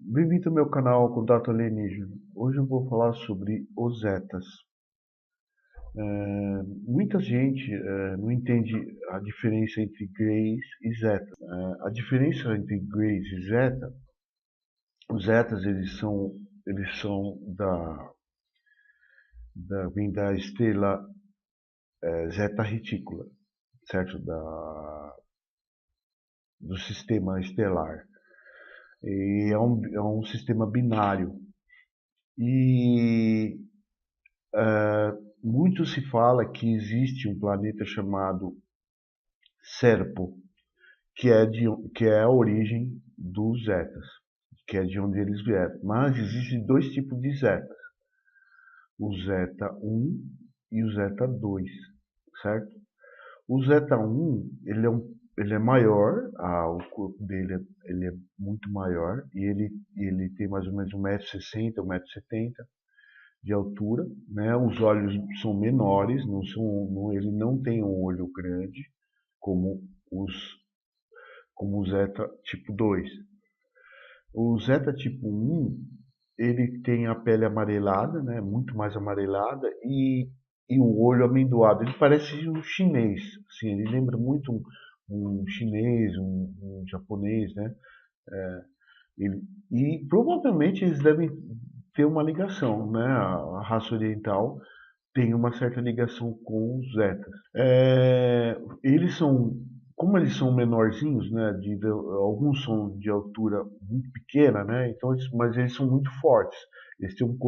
Bem-vindo ao meu canal Contato Alienígena. Hoje eu vou falar sobre os Zetas. Muita gente não entende a diferença entre Greys e Zeta. A diferença entre Greys e Zeta, os Zetas eles são vem da estrela Zeta Reticula, certo? Do sistema estelar. E é um sistema binário. E muito se fala que existe um planeta chamado Serpo, que é a origem dos Zetas, que é de onde eles vieram. Mas existem dois tipos de Zetas, o Zeta 1 e o Zeta 2, certo? O Zeta 1, ele é maior, o corpo dele ele é muito maior, e ele tem mais ou menos 1,60 m, 1,70 m de altura, né? Os olhos são menores, ele não tem um olho grande como os como o Zeta tipo 2. O Zeta tipo 1, ele tem a pele amarelada, né? Muito mais amarelada e o olho amendoado. Ele parece um chinês, assim, ele lembra muito um chinês, um japonês, né? Ele, e provavelmente eles devem ter uma ligação, né? A raça oriental tem uma certa ligação com os Zetas. Eles são, como eles são menorzinhos, né? Alguns são de altura muito pequena, né? Então, mas eles são muito fortes. Eles têm um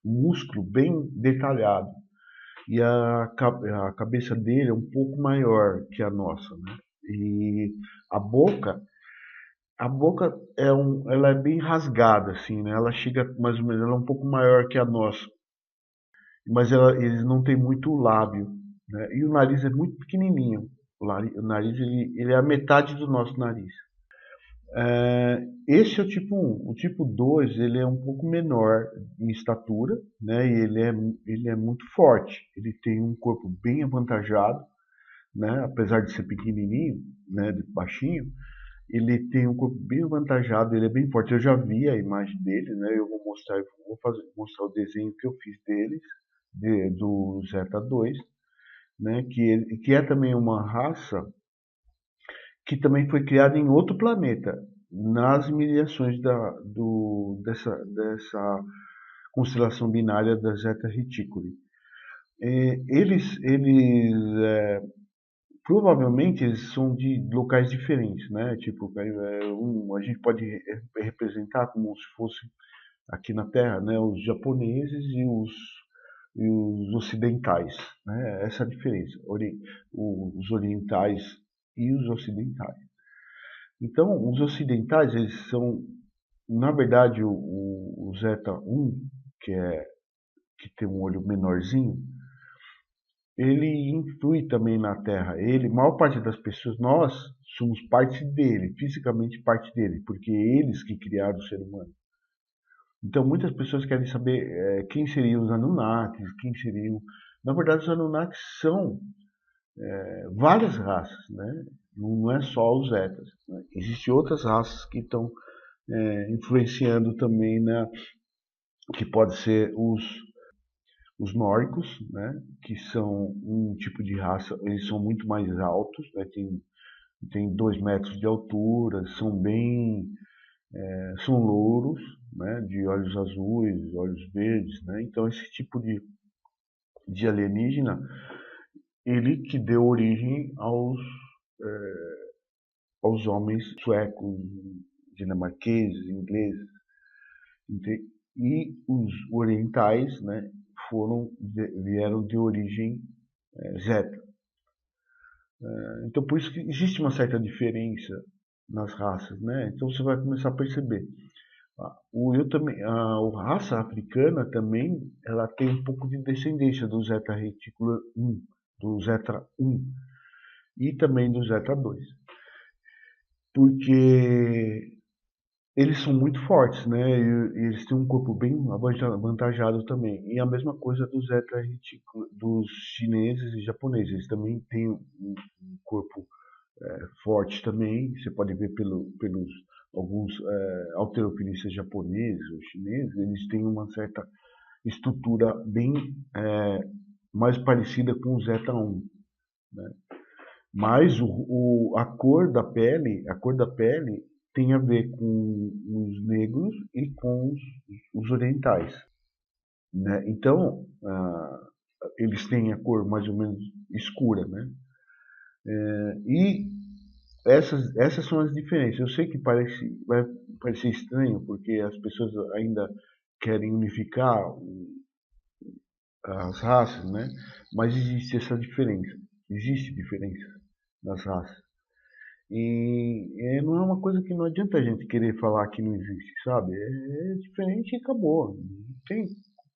músculo bem detalhado e a cabeça dele é um pouco maior que a nossa, né? E a boca ela é bem rasgada, assim, né? Ela chega mais ou menos, ela é um pouco maior que a nossa, mas eles não têm muito lábio, né? E o nariz é muito pequenininho. O nariz ele é a metade do nosso nariz. Esse é o tipo 1. O tipo 2 ele é um pouco menor em estatura, né? E ele é muito forte. Ele tem um corpo bem avantajado, né? Apesar de ser pequenininho, né? De baixinho, ele tem um corpo bem avantajado, ele é bem forte. Eu já vi a imagem dele, né? Eu vou mostrar, mostrar o desenho que eu fiz deles, do Zeta 2, né? Que é também uma raça que também foi criada em outro planeta, nas imediações dessa constelação binária da Zeta Reticuli. Eles provavelmente eles são de locais diferentes, né? Tipo, a gente pode representar como se fosse aqui na Terra, né? Os japoneses e os ocidentais, né? Essa é a diferença, os orientais e os ocidentais. Então, os ocidentais, eles são, na verdade, o Zeta 1, que tem um olho menorzinho, ele influi também na Terra. A maior parte das pessoas, nós somos parte dele, fisicamente parte dele, porque eles que criaram o ser humano. Então, muitas pessoas querem saber quem seriam os Anunnakis, quem seriam. Na verdade, os Anunnakis são várias raças, né? Não é só os Zetas, né? Existem outras raças que estão influenciando também que pode ser os nórdicos, né? Que são um tipo de raça, eles são muito mais altos, né? Tem 2 metros de altura, são louros, né? De olhos azuis, olhos verdes, né? Então esse tipo de alienígena, ele que deu origem aos homens suecos, dinamarqueses, ingleses, e os orientais, né, vieram de origem zeta. Então por isso que existe uma certa diferença nas raças, né? Então você vai começar a perceber. A raça africana também, ela tem um pouco de descendência do Zeta Reticula 1, do Zeta 1 e também do Zeta 2, porque eles são muito fortes, né? E eles têm um corpo bem avantajado também. E a mesma coisa do Zeta Reticula, dos chineses e japoneses. Eles também têm um corpo forte também. Você pode ver pelos alguns halterofilistas japoneses ou chineses, eles têm uma certa estrutura bem mais parecida com o Zeta 1, né? Mas a cor da pele tem a ver com os negros e com os orientais, né? Então, eles têm a cor mais ou menos escura, né? E essas são as diferenças. Eu sei que vai parecer estranho, porque as pessoas ainda querem unificar as raças, né? Mas existe essa diferença. Existe diferença nas raças. E não é uma coisa que não adianta a gente querer falar que não existe, sabe? É diferente e acabou. Não tem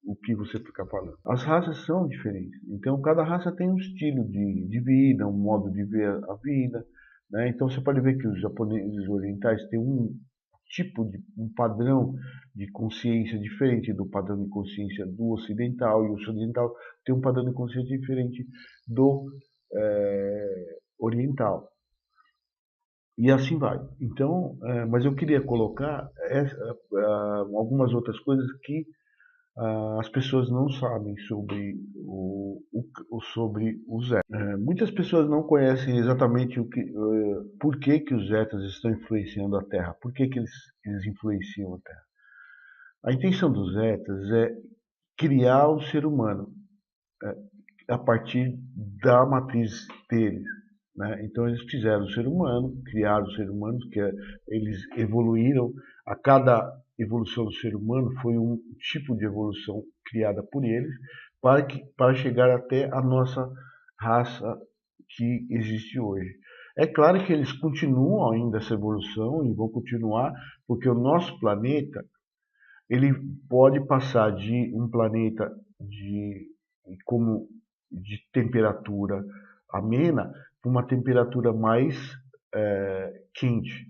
o que você ficar falando. As raças são diferentes. Então, cada raça tem um estilo de vida, um modo de ver a vida, né? Então, você pode ver que os japoneses orientais têm um padrão de consciência diferente do padrão de consciência do ocidental, e o ocidental tem um padrão de consciência diferente do oriental. E assim vai. Então, mas eu queria colocar algumas outras coisas que as pessoas não sabem sobre sobre os Zetas. Muitas pessoas não conhecem exatamente por que os Zetas estão influenciando a Terra, por que eles influenciam a Terra. A intenção dos Zetas é criar o ser humano a partir da matriz deles, né? Então eles fizeram o ser humano, criaram o ser humano, eles evoluíram. A cada evolução do ser humano foi um tipo de evolução criada por eles para chegar até a nossa raça que existe hoje. É claro que eles continuam ainda essa evolução e vão continuar, porque o nosso planeta ele pode passar de um planeta como de temperatura amena para uma temperatura mais quente.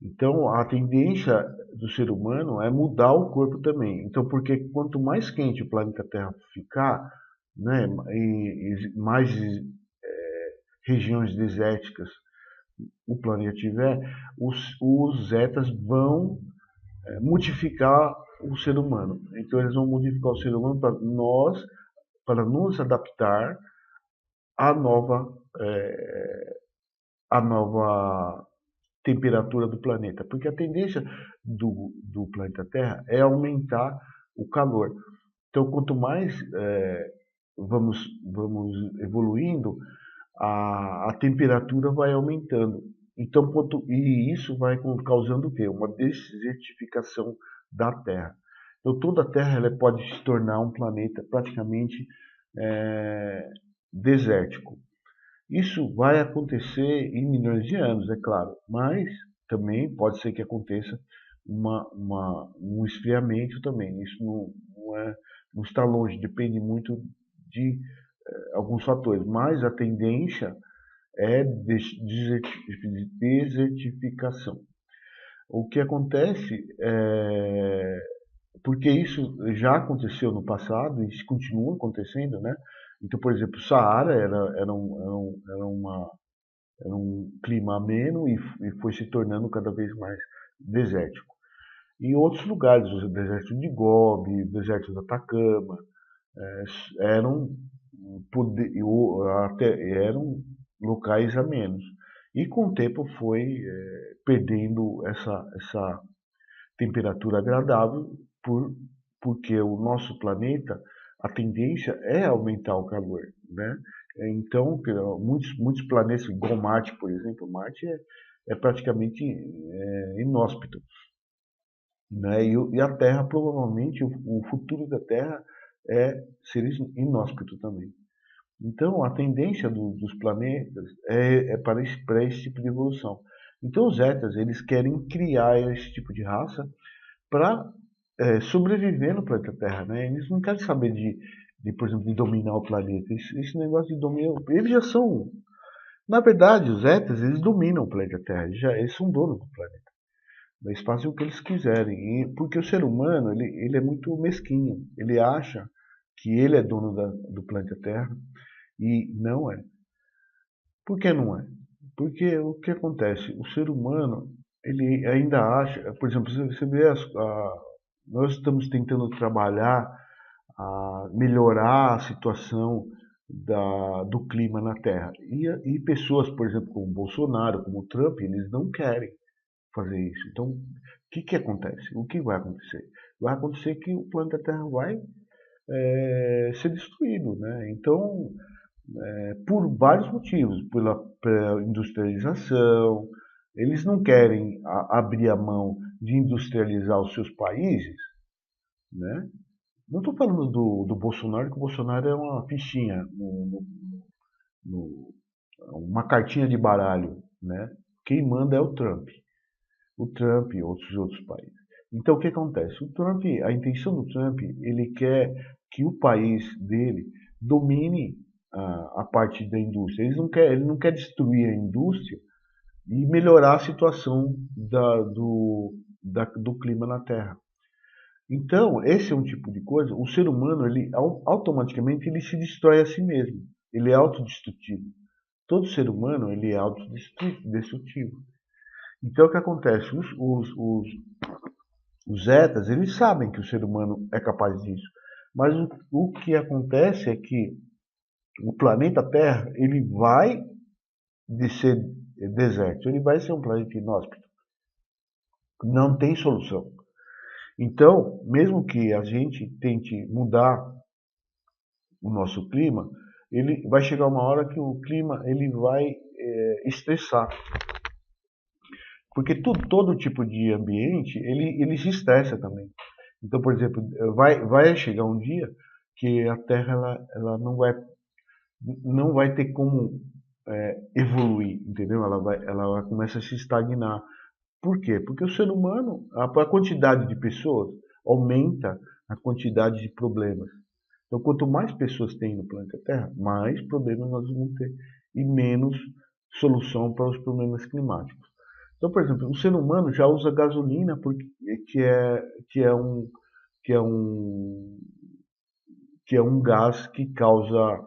Então, a tendência do ser humano é mudar o corpo também. Então, porque quanto mais quente o planeta Terra ficar, né, e mais regiões desérticas o planeta tiver, os zetas vão modificar o ser humano. Então, eles vão modificar o ser humano para nos adaptar à nova temperatura do planeta, porque a tendência do planeta Terra é aumentar o calor. Então, quanto mais vamos evoluindo, a temperatura vai aumentando. Então, e isso vai causando o quê? Uma desertificação da Terra. Então, toda a Terra ela pode se tornar um planeta praticamente desértico. Isso vai acontecer em milhões de anos, é claro, mas também pode ser que aconteça um esfriamento também. Isso não está longe, depende muito de alguns fatores, mas a tendência é desertificação. O que acontece porque isso já aconteceu no passado e continua acontecendo, né? Então, por exemplo, o Saara era um clima ameno e foi se tornando cada vez mais desértico. E outros lugares, o deserto de Gobi, o deserto do Atacama, eram, eram locais amenos. E com o tempo foi perdendo essa temperatura agradável porque o nosso planeta, a tendência é aumentar o calor, né? Então, muitos planetas, igual Marte, por exemplo, Marte é praticamente inóspito, né? E a Terra, provavelmente, o futuro da Terra ser inóspito também. Então, a tendência dos planetas é para esse tipo de evolução. Então, os Zetas, eles querem criar esse tipo de raça para sobreviver no planeta Terra, né? Eles não querem saber por exemplo, de dominar o planeta. Esse negócio de dominar, eles já são, na verdade, os Zetas, eles dominam o planeta Terra. Eles são donos do planeta. Eles fazem o que eles quiserem. Porque o ser humano, ele é muito mesquinho. Ele acha que ele é dono do planeta Terra e não é. Por que não é? Porque o que acontece? O ser humano ele ainda acha, por exemplo, você vê nós estamos tentando trabalhar a melhorar a situação do clima na Terra. E pessoas, por exemplo, como Bolsonaro, como Trump, eles não querem fazer isso. Então, o que acontece? O que vai acontecer? Vai acontecer que o planeta Terra vai ser destruído, né? Então, por vários motivos, pela industrialização, eles não querem abrir a mão de industrializar os seus países, né? Não estou falando do Bolsonaro, que o Bolsonaro é uma fichinha, no- uma cartinha de baralho, né? Quem manda é o Trump. O Trump e outros países. Então, o que acontece? O Trump, a intenção do Trump, ele quer que o país dele domine a parte da indústria. Ele não quer destruir a indústria e melhorar a situação do clima na Terra. Então, esse é um tipo de coisa. O ser humano, ele automaticamente ele se destrói a si mesmo. Ele é autodestrutivo. Todo ser humano ele é autodestrutivo. Então, o que acontece? Os Zetas, eles sabem que o ser humano é capaz disso. Mas o que acontece é que o planeta Terra, ele vai ser deserto. Ele vai ser um planeta inóspito. Não tem solução. Então, mesmo que a gente tente mudar o nosso clima, ele vai chegar uma hora que o clima ele vai estressar. Porque todo tipo de ambiente, ele se estressa também. Então, por exemplo, vai chegar um dia que a Terra ela não vai ter como evoluir, entendeu? Ela começa a se estagnar. Por quê? Porque o ser humano, a quantidade de pessoas aumenta a quantidade de problemas. Então, quanto mais pessoas tem no planeta Terra, mais problemas nós vamos ter e menos solução para os problemas climáticos. Então, por exemplo, o ser humano já usa gasolina porque que é que é um que é um que é um gás que causa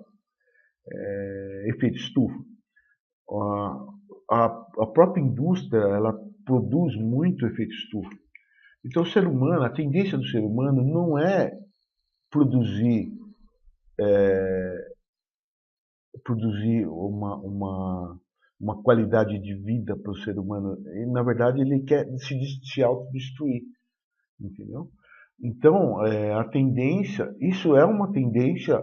efeito estufa. A própria indústria ela produz muito efeito estufa. Então, o ser humano, a tendência do ser humano não é produzir produzir uma qualidade de vida para o ser humano. E, na verdade, ele quer se autodestruir, entendeu? Então, a tendência, isso é uma tendência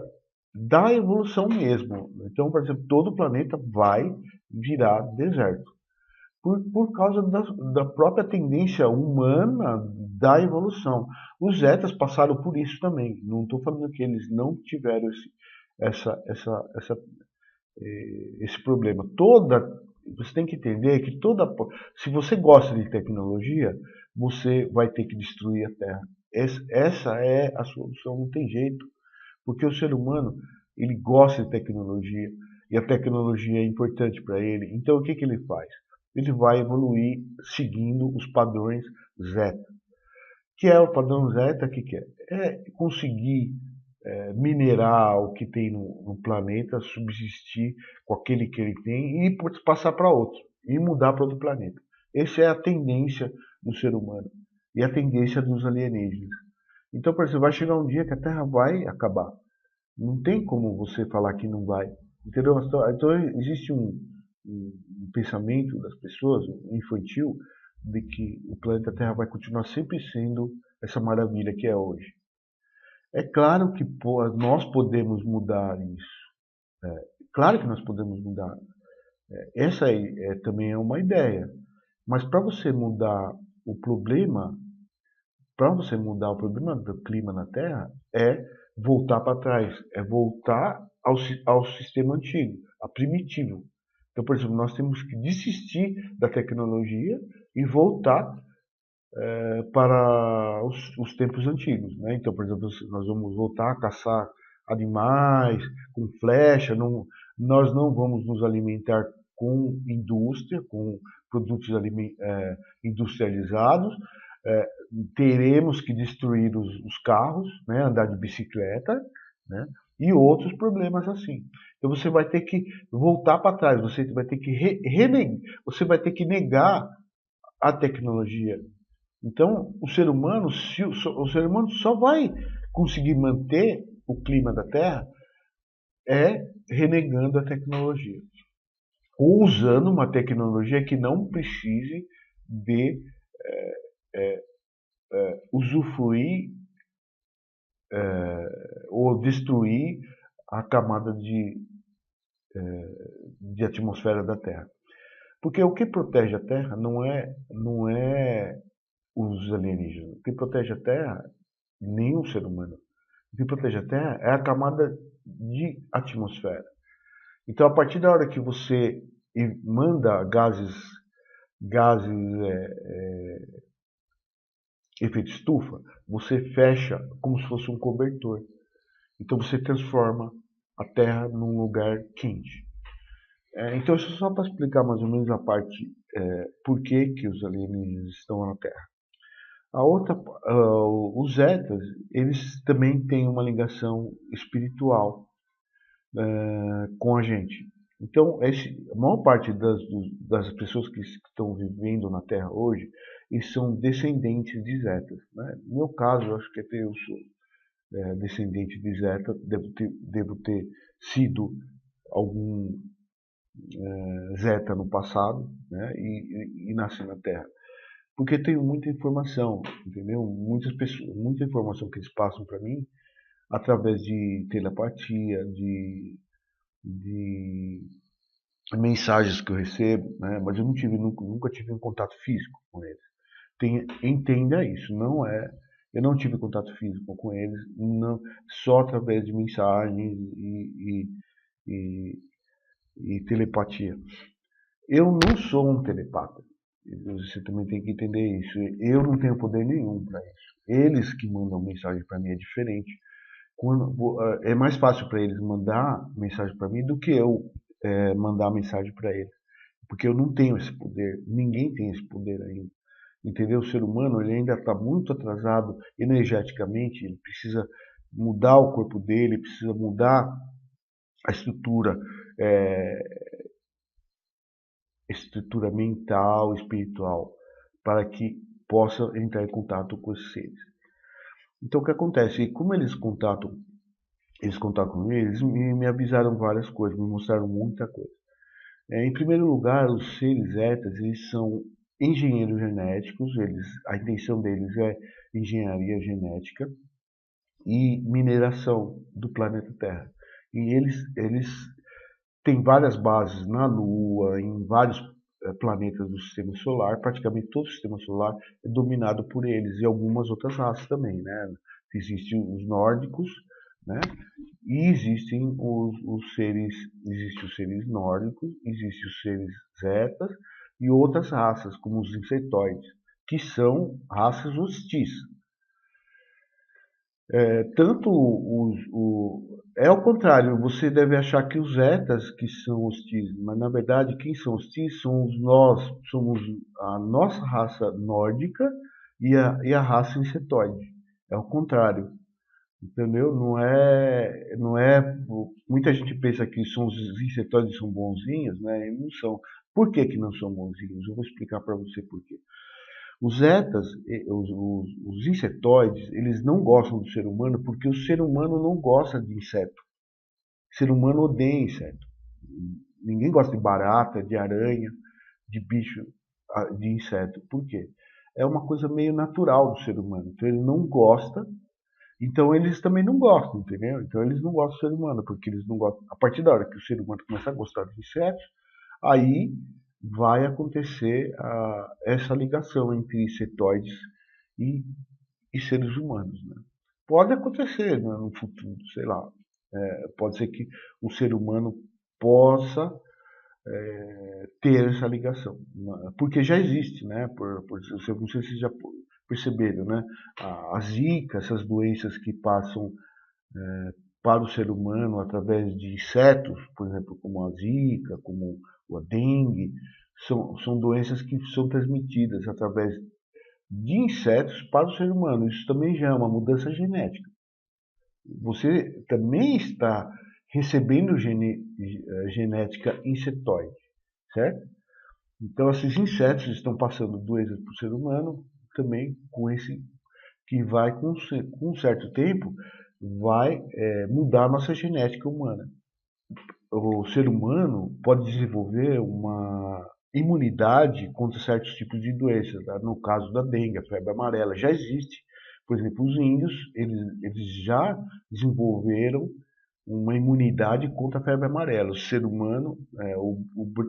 da evolução mesmo. Então, por exemplo, todo o planeta vai virar deserto. Por causa da própria tendência humana da evolução. Os Zetas passaram por isso também. Não estou falando que eles não tiveram esse problema. Você tem que entender que se você gosta de tecnologia, você vai ter que destruir a Terra. Essa é a solução, não tem jeito, porque o ser humano ele gosta de tecnologia e a tecnologia é importante para ele. Então o que ele faz? Ele vai evoluir seguindo os padrões Zeta. Que é o padrão Zeta? Que é? É conseguir minerar o que tem no planeta, subsistir com aquele que ele tem e passar para outro, e mudar para outro planeta. Essa é a tendência do ser humano e a tendência dos alienígenas. Então, por exemplo, vai chegar um dia que a Terra vai acabar. Não tem como você falar que não vai. Entendeu? Então existe um pensamento das pessoas, um infantil, de que o planeta Terra vai continuar sempre sendo essa maravilha que é hoje. É claro que nós podemos mudar isso. Claro que nós podemos mudar. Essa também é uma ideia. Mas o problema, para você mudar o problema do clima na Terra, é voltar para trás, é voltar ao sistema antigo, a primitivo. Então, por exemplo, nós temos que desistir da tecnologia e voltar para os tempos antigos, né? Então, por exemplo, nós vamos voltar a caçar animais com flecha, nós não vamos nos alimentar com indústria, com produtos industrializados, é, teremos que destruir os carros, né? Andar de bicicleta, né? E outros problemas assim. Então você vai ter que voltar para trás, você vai ter que você vai ter que negar a tecnologia. Então, o ser humano, o ser humano só vai conseguir manter o clima da Terra renegando a tecnologia, ou usando uma tecnologia que não precise de usufruir ou destruir a camada de atmosfera da Terra. Porque o que protege a Terra não é os alienígenas. O que protege a Terra, nem o ser humano. O que protege a Terra é a camada de atmosfera. Então, a partir da hora que você manda gases efeito estufa, você fecha como se fosse um cobertor. Então, você transforma a Terra num lugar quente. Então, isso é só para explicar mais ou menos a parte por que os alienígenas estão na Terra. A outra, os Zetas, eles também têm uma ligação espiritual com a gente. Então, a maior parte das pessoas que estão vivendo na Terra hoje, eles são descendentes de Zetas. Né? No meu caso, eu acho que até eu sou descendente de Zeta, devo ter sido algum Zeta no passado, né? E nasci na Terra. Porque tenho muita informação, entendeu? Muita informação que eles passam para mim através de telepatia, de mensagens que eu recebo, né? Mas eu nunca tive um contato físico com eles. Entenda isso, eu não tive contato físico com eles, não, só através de mensagens e telepatia. Eu não sou um telepata. Você também tem que entender isso. Eu não tenho poder nenhum para isso. Eles que mandam mensagem para mim é diferente. É mais fácil para eles mandar mensagem para mim do que eu mandar mensagem para eles. Porque eu não tenho esse poder. Ninguém tem esse poder ainda. Entendeu? O ser humano ele ainda está muito atrasado energeticamente. Ele precisa mudar o corpo dele, precisa mudar a estrutura mental, espiritual, para que possa entrar em contato com esses seres. Então o que acontece? E como eles contatam com eles, me avisaram várias coisas, me mostraram muita coisa. Em primeiro lugar, os seres Zetas, eles são engenheiros genéticos, a intenção deles é engenharia genética e mineração do planeta Terra. E eles têm várias bases na Lua, em vários planetas do sistema solar, praticamente todo o sistema solar é dominado por eles e algumas outras raças também, né? Existem os nórdicos, né? E existem os seres nórdicos, existem os seres zetas e outras raças, como os insetoides, que são raças hostis. É ao contrário, você deve achar que os zetas que são hostis, mas na verdade quem são hostis somos a nossa raça nórdica e a raça insetoide. É ao contrário. Entendeu? Muita gente pensa que os insetoides são bonzinhos, né? E não são. Por que que não são bonzinhos? Eu vou explicar para você por quê. Os zetas, os insetoides, eles não gostam do ser humano porque o ser humano não gosta de inseto. O ser humano odeia inseto. Ninguém gosta de barata, de aranha, de bicho, de inseto. Por quê? É uma coisa meio natural do ser humano. Então ele não gosta. Então eles também não gostam, entendeu? Então eles não gostam do ser humano, porque eles não gostam. A partir da hora que o ser humano começar a gostar de insetos, aí vai acontecer essa ligação entre insetoides e seres humanos, né? Pode acontecer, né, no futuro, sei lá. Pode ser que o ser humano possa ter essa ligação, né? Porque já existe, né? Não sei se vocês já perceberam, né? A zika, essas doenças que passam para o ser humano através de insetos, por exemplo, como a zika, como a dengue, são doenças que são transmitidas através de insetos para o ser humano. Isso também já é uma mudança genética. Você também está recebendo genética insetoide, certo? Então, esses insetos estão passando doenças para o ser humano, também com esse que vai, com um certo tempo, vai mudar a nossa genética humana. O ser humano pode desenvolver uma imunidade contra certos tipos de doenças. Tá? No caso da dengue, a febre amarela, já existe. Por exemplo, os índios, eles já desenvolveram uma imunidade contra a febre amarela. O ser humano,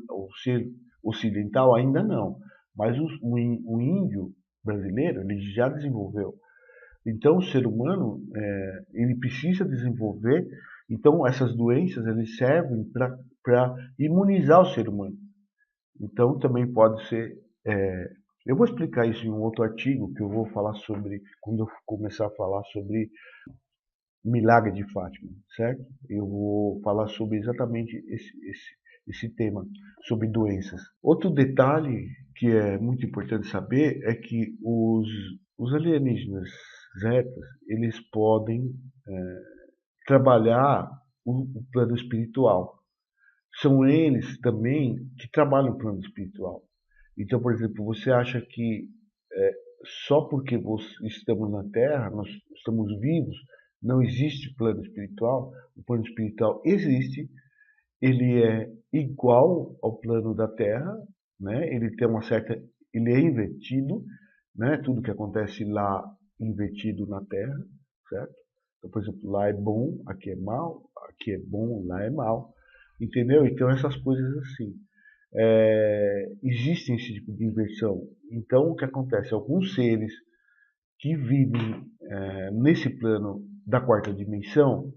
o ser ocidental ainda não. Mas o índio brasileiro, ele já desenvolveu. Então, o ser humano, ele precisa desenvolver. Então, essas doenças, eles servem para imunizar o ser humano. Então, também pode ser. Eu vou explicar isso em um outro artigo que eu vou falar sobre, quando eu começar a falar sobre Milagre de Fátima, certo? Eu vou falar sobre exatamente esse tema, sobre doenças. Outro detalhe que é muito importante saber é que os alienígenas zetas, eles podem trabalhar o plano espiritual. São eles também que trabalham o plano espiritual. Então, por exemplo, você acha que só porque estamos na Terra, nós estamos vivos, não existe plano espiritual? O plano espiritual existe, ele é igual ao plano da Terra, né? Ele tem uma certa, ele é invertido, né? Tudo que acontece lá invertido na Terra, certo? Então, por exemplo, lá é bom, aqui é mal, aqui é bom, lá é mal, entendeu? Então essas coisas assim. Existem esse tipo de inversão. Então o que acontece? Alguns seres que vivem nesse plano da quarta dimensão,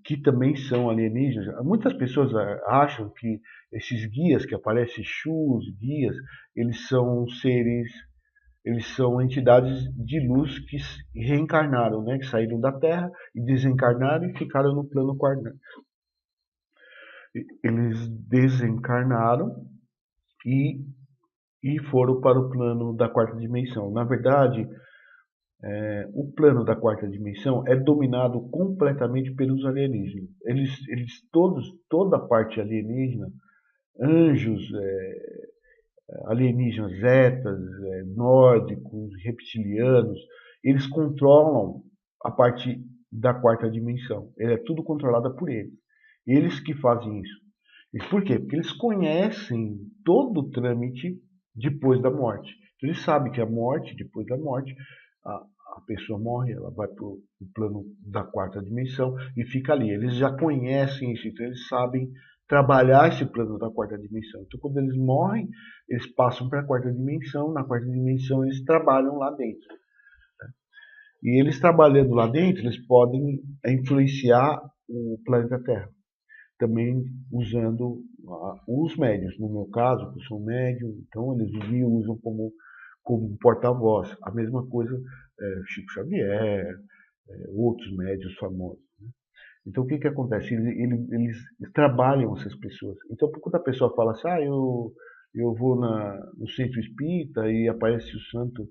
que também são alienígenas. Muitas pessoas acham que esses guias que aparecem, Exus, guias, eles são seres, eles são entidades de luz que reencarnaram, né? Que saíram da Terra e desencarnaram e ficaram no plano quarta. Eles desencarnaram e, e foram para o plano da quarta dimensão. Na verdade, o plano da quarta dimensão é dominado completamente pelos alienígenas. Toda a parte alienígena, anjos, alienígenas zetas, nórdicos, reptilianos, eles controlam a parte da quarta dimensão. É tudo controlado por eles. Eles que fazem isso. E por quê? Porque eles conhecem todo o trâmite depois da morte. Então, eles sabem que a morte, depois da morte, a, a pessoa morre, ela vai para o plano da quarta dimensão e fica ali. Eles já conhecem isso, então eles sabem trabalhar esse plano da quarta dimensão. Então, quando eles morrem, eles passam para a quarta dimensão. Na quarta dimensão, eles trabalham lá dentro. E eles trabalhando lá dentro, eles podem influenciar o planeta Terra também usando os médios. No meu caso, eu sou médium, então eles me usam como porta-voz. A mesma coisa Chico Xavier, outros médios famosos. Né? Então o que acontece? Eles trabalham essas pessoas. Então quando a pessoa fala assim, eu vou no centro espírita e aparece o santo,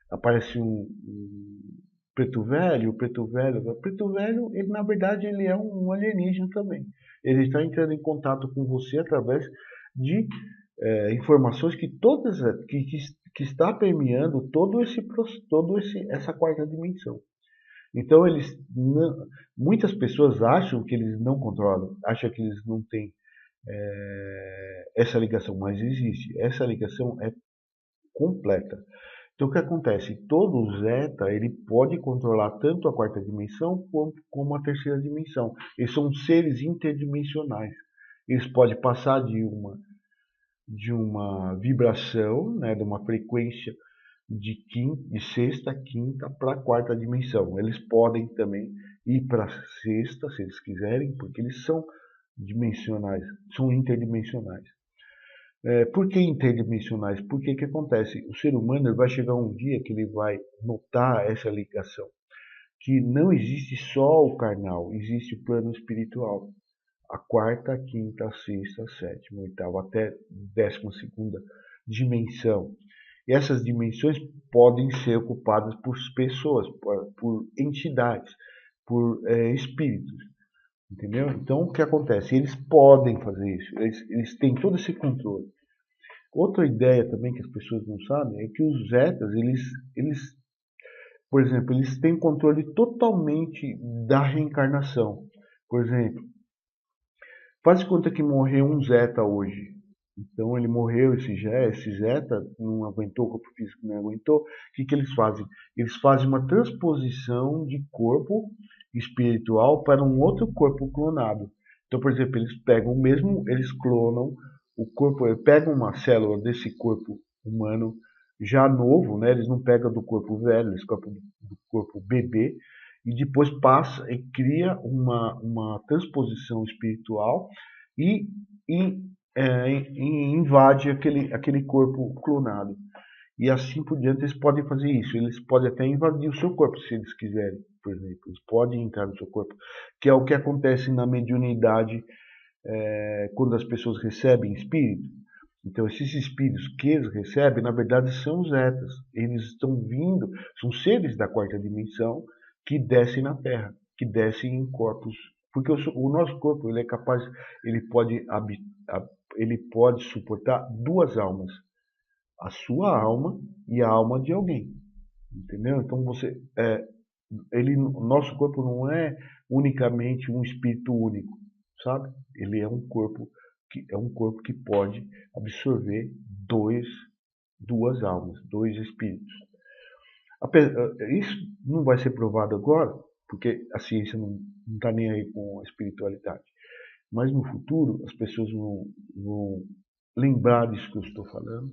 aparece um o preto velho, ele na verdade ele é um alienígena também. Ele está entrando em contato com você através de informações que está permeando essa quarta dimensão. Então muitas pessoas acham que eles não controlam, acham que eles não têm essa ligação, mas existe. Essa ligação é completa. Então o que acontece? Todo Zeta ele pode controlar tanto a quarta dimensão como a terceira dimensão. Eles são seres interdimensionais. Eles podem passar de uma vibração, né, de uma frequência de sexta, quinta para a quarta dimensão. Eles podem também ir para a sexta, se eles quiserem, porque eles são dimensionais, são interdimensionais. Por que interdimensionais? Porque que acontece? O ser humano vai chegar um dia que ele vai notar essa ligação, que não existe só o carnal, existe o plano espiritual. A quarta, a quinta, a sexta, a sétima, a oitava, até 12ª dimensão. E essas dimensões podem ser ocupadas por pessoas, por entidades, por espíritos. Entendeu? Então, o que acontece? Eles podem fazer isso, eles têm todo esse controle. Outra ideia também que as pessoas não sabem é que os zetas, por exemplo, eles têm controle totalmente da reencarnação. Por exemplo, faz de conta que morreu um zeta hoje. Então ele morreu, esse zeta não aguentou, o corpo físico não aguentou. O que eles fazem? Eles fazem uma transposição de corpo espiritual para um outro corpo clonado. Então, por exemplo, eles pegam o mesmo, eles clonam o corpo, pegam uma célula desse corpo humano já novo, né? Eles não pegam do corpo velho, eles pegam do corpo bebê, e depois passa e cria uma transposição espiritual e, e, e invade aquele corpo clonado. E assim por diante eles podem fazer isso. Eles podem até invadir o seu corpo se eles quiserem, por exemplo. Eles podem entrar no seu corpo, que é o que acontece na mediunidade quando as pessoas recebem espírito. Então, esses espíritos que eles recebem, na verdade, são os etas. Eles estão vindo, são seres da quarta dimensão que descem na Terra, que descem em corpos. Porque o nosso corpo, ele é capaz, ele pode, ele pode suportar duas almas. A sua alma e a alma de alguém. Entendeu? Então, nosso corpo não é unicamente um espírito único, sabe? Ele é um corpo que pode absorver duas almas, dois espíritos. Isso não vai ser provado agora, porque a ciência não está nem aí com a espiritualidade. Mas no futuro as pessoas vão lembrar disso que eu estou falando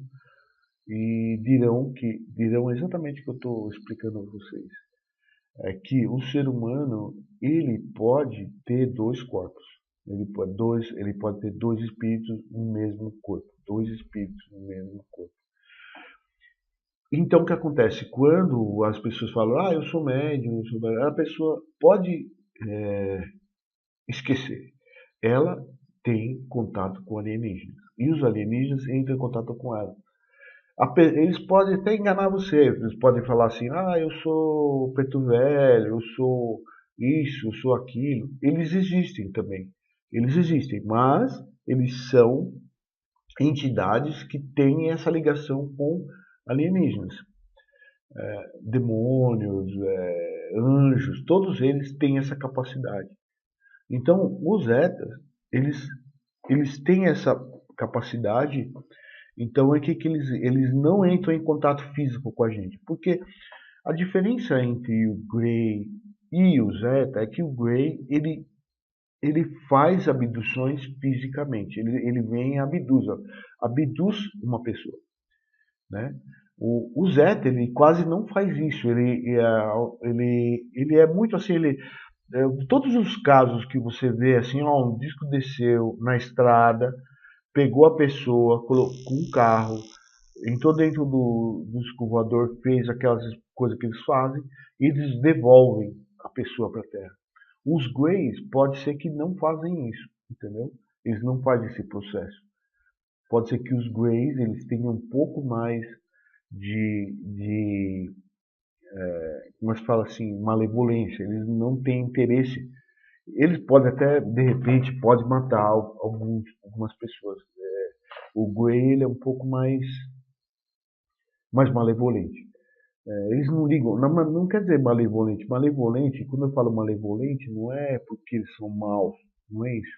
e dirão exatamente o que eu estou explicando a vocês. É que o ser humano ele pode ter dois corpos. Ele pode ter dois espíritos no mesmo corpo. Dois espíritos no mesmo corpo. Então, o que acontece? Quando as pessoas falam, eu sou médium, a pessoa pode esquecer. Ela tem contato com alienígenas. E os alienígenas entram em contato com ela. Eles podem até enganar você. Eles podem falar assim, eu sou preto velho, eu sou isso, eu sou aquilo. Eles existem também. Eles existem, mas eles são entidades que têm essa ligação com alienígenas. Demônios, anjos, todos eles têm essa capacidade. Então, os etas, eles têm essa capacidade. Então, é que eles não entram em contato físico com a gente. Porque a diferença entre o Grey e o Zeta é que o Grey, ele faz abduções fisicamente. Ele vem e abduz uma pessoa, né? O Zeta, ele quase não faz isso. Ele é muito assim, todos os casos que você vê assim, um disco desceu na estrada, pegou a pessoa, colocou um carro, entrou dentro do escovador, fez aquelas coisas que eles fazem, e eles devolvem a pessoa para a Terra. Os Greys pode ser que não fazem isso, entendeu? Eles não fazem esse processo. Pode ser que os Greys eles tenham um pouco mais de como se fala assim, malevolência. Eles não têm interesse. Eles podem até, de repente, pode matar algumas pessoas. O Grey ele é um pouco mais malevolente. Eles não ligam, não quer dizer malevolente. Malevolente, quando eu falo malevolente, não é porque eles são maus, não é isso.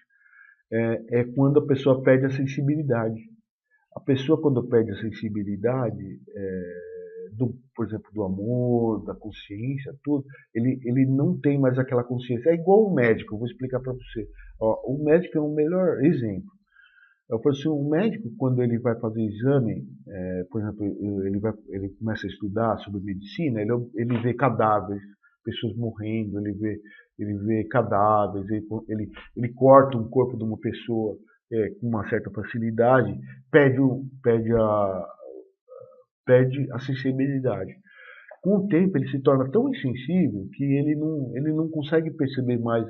É quando a pessoa perde a sensibilidade. A pessoa, quando perde a sensibilidade, por exemplo, do amor, da consciência, tudo, ele não tem mais aquela consciência. É igual o médico, eu vou explicar para você. O médico é o melhor exemplo. O médico, quando ele vai fazer exame, por exemplo, ele começa a estudar sobre medicina, ele vê cadáveres, pessoas morrendo, ele vê cadáveres, ele corta um corpo de uma pessoa com uma certa facilidade, perde a sensibilidade. Com o tempo, ele se torna tão insensível que ele não consegue perceber mais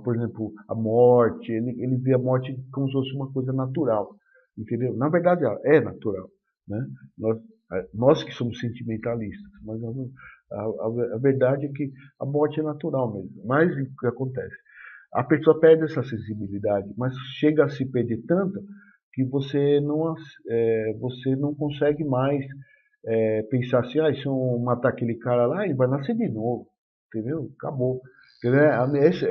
por exemplo, a morte, ele vê a morte como se fosse uma coisa natural, entendeu? Na verdade, ela é natural, né? Nós que somos sentimentalistas, mas a verdade é que a morte é natural mesmo. Mas o que acontece? A pessoa perde essa sensibilidade, mas chega a se perder tanto que você não consegue mais pensar assim, se eu matar aquele cara lá, ele vai nascer de novo, entendeu? Acabou. Entendeu? Esse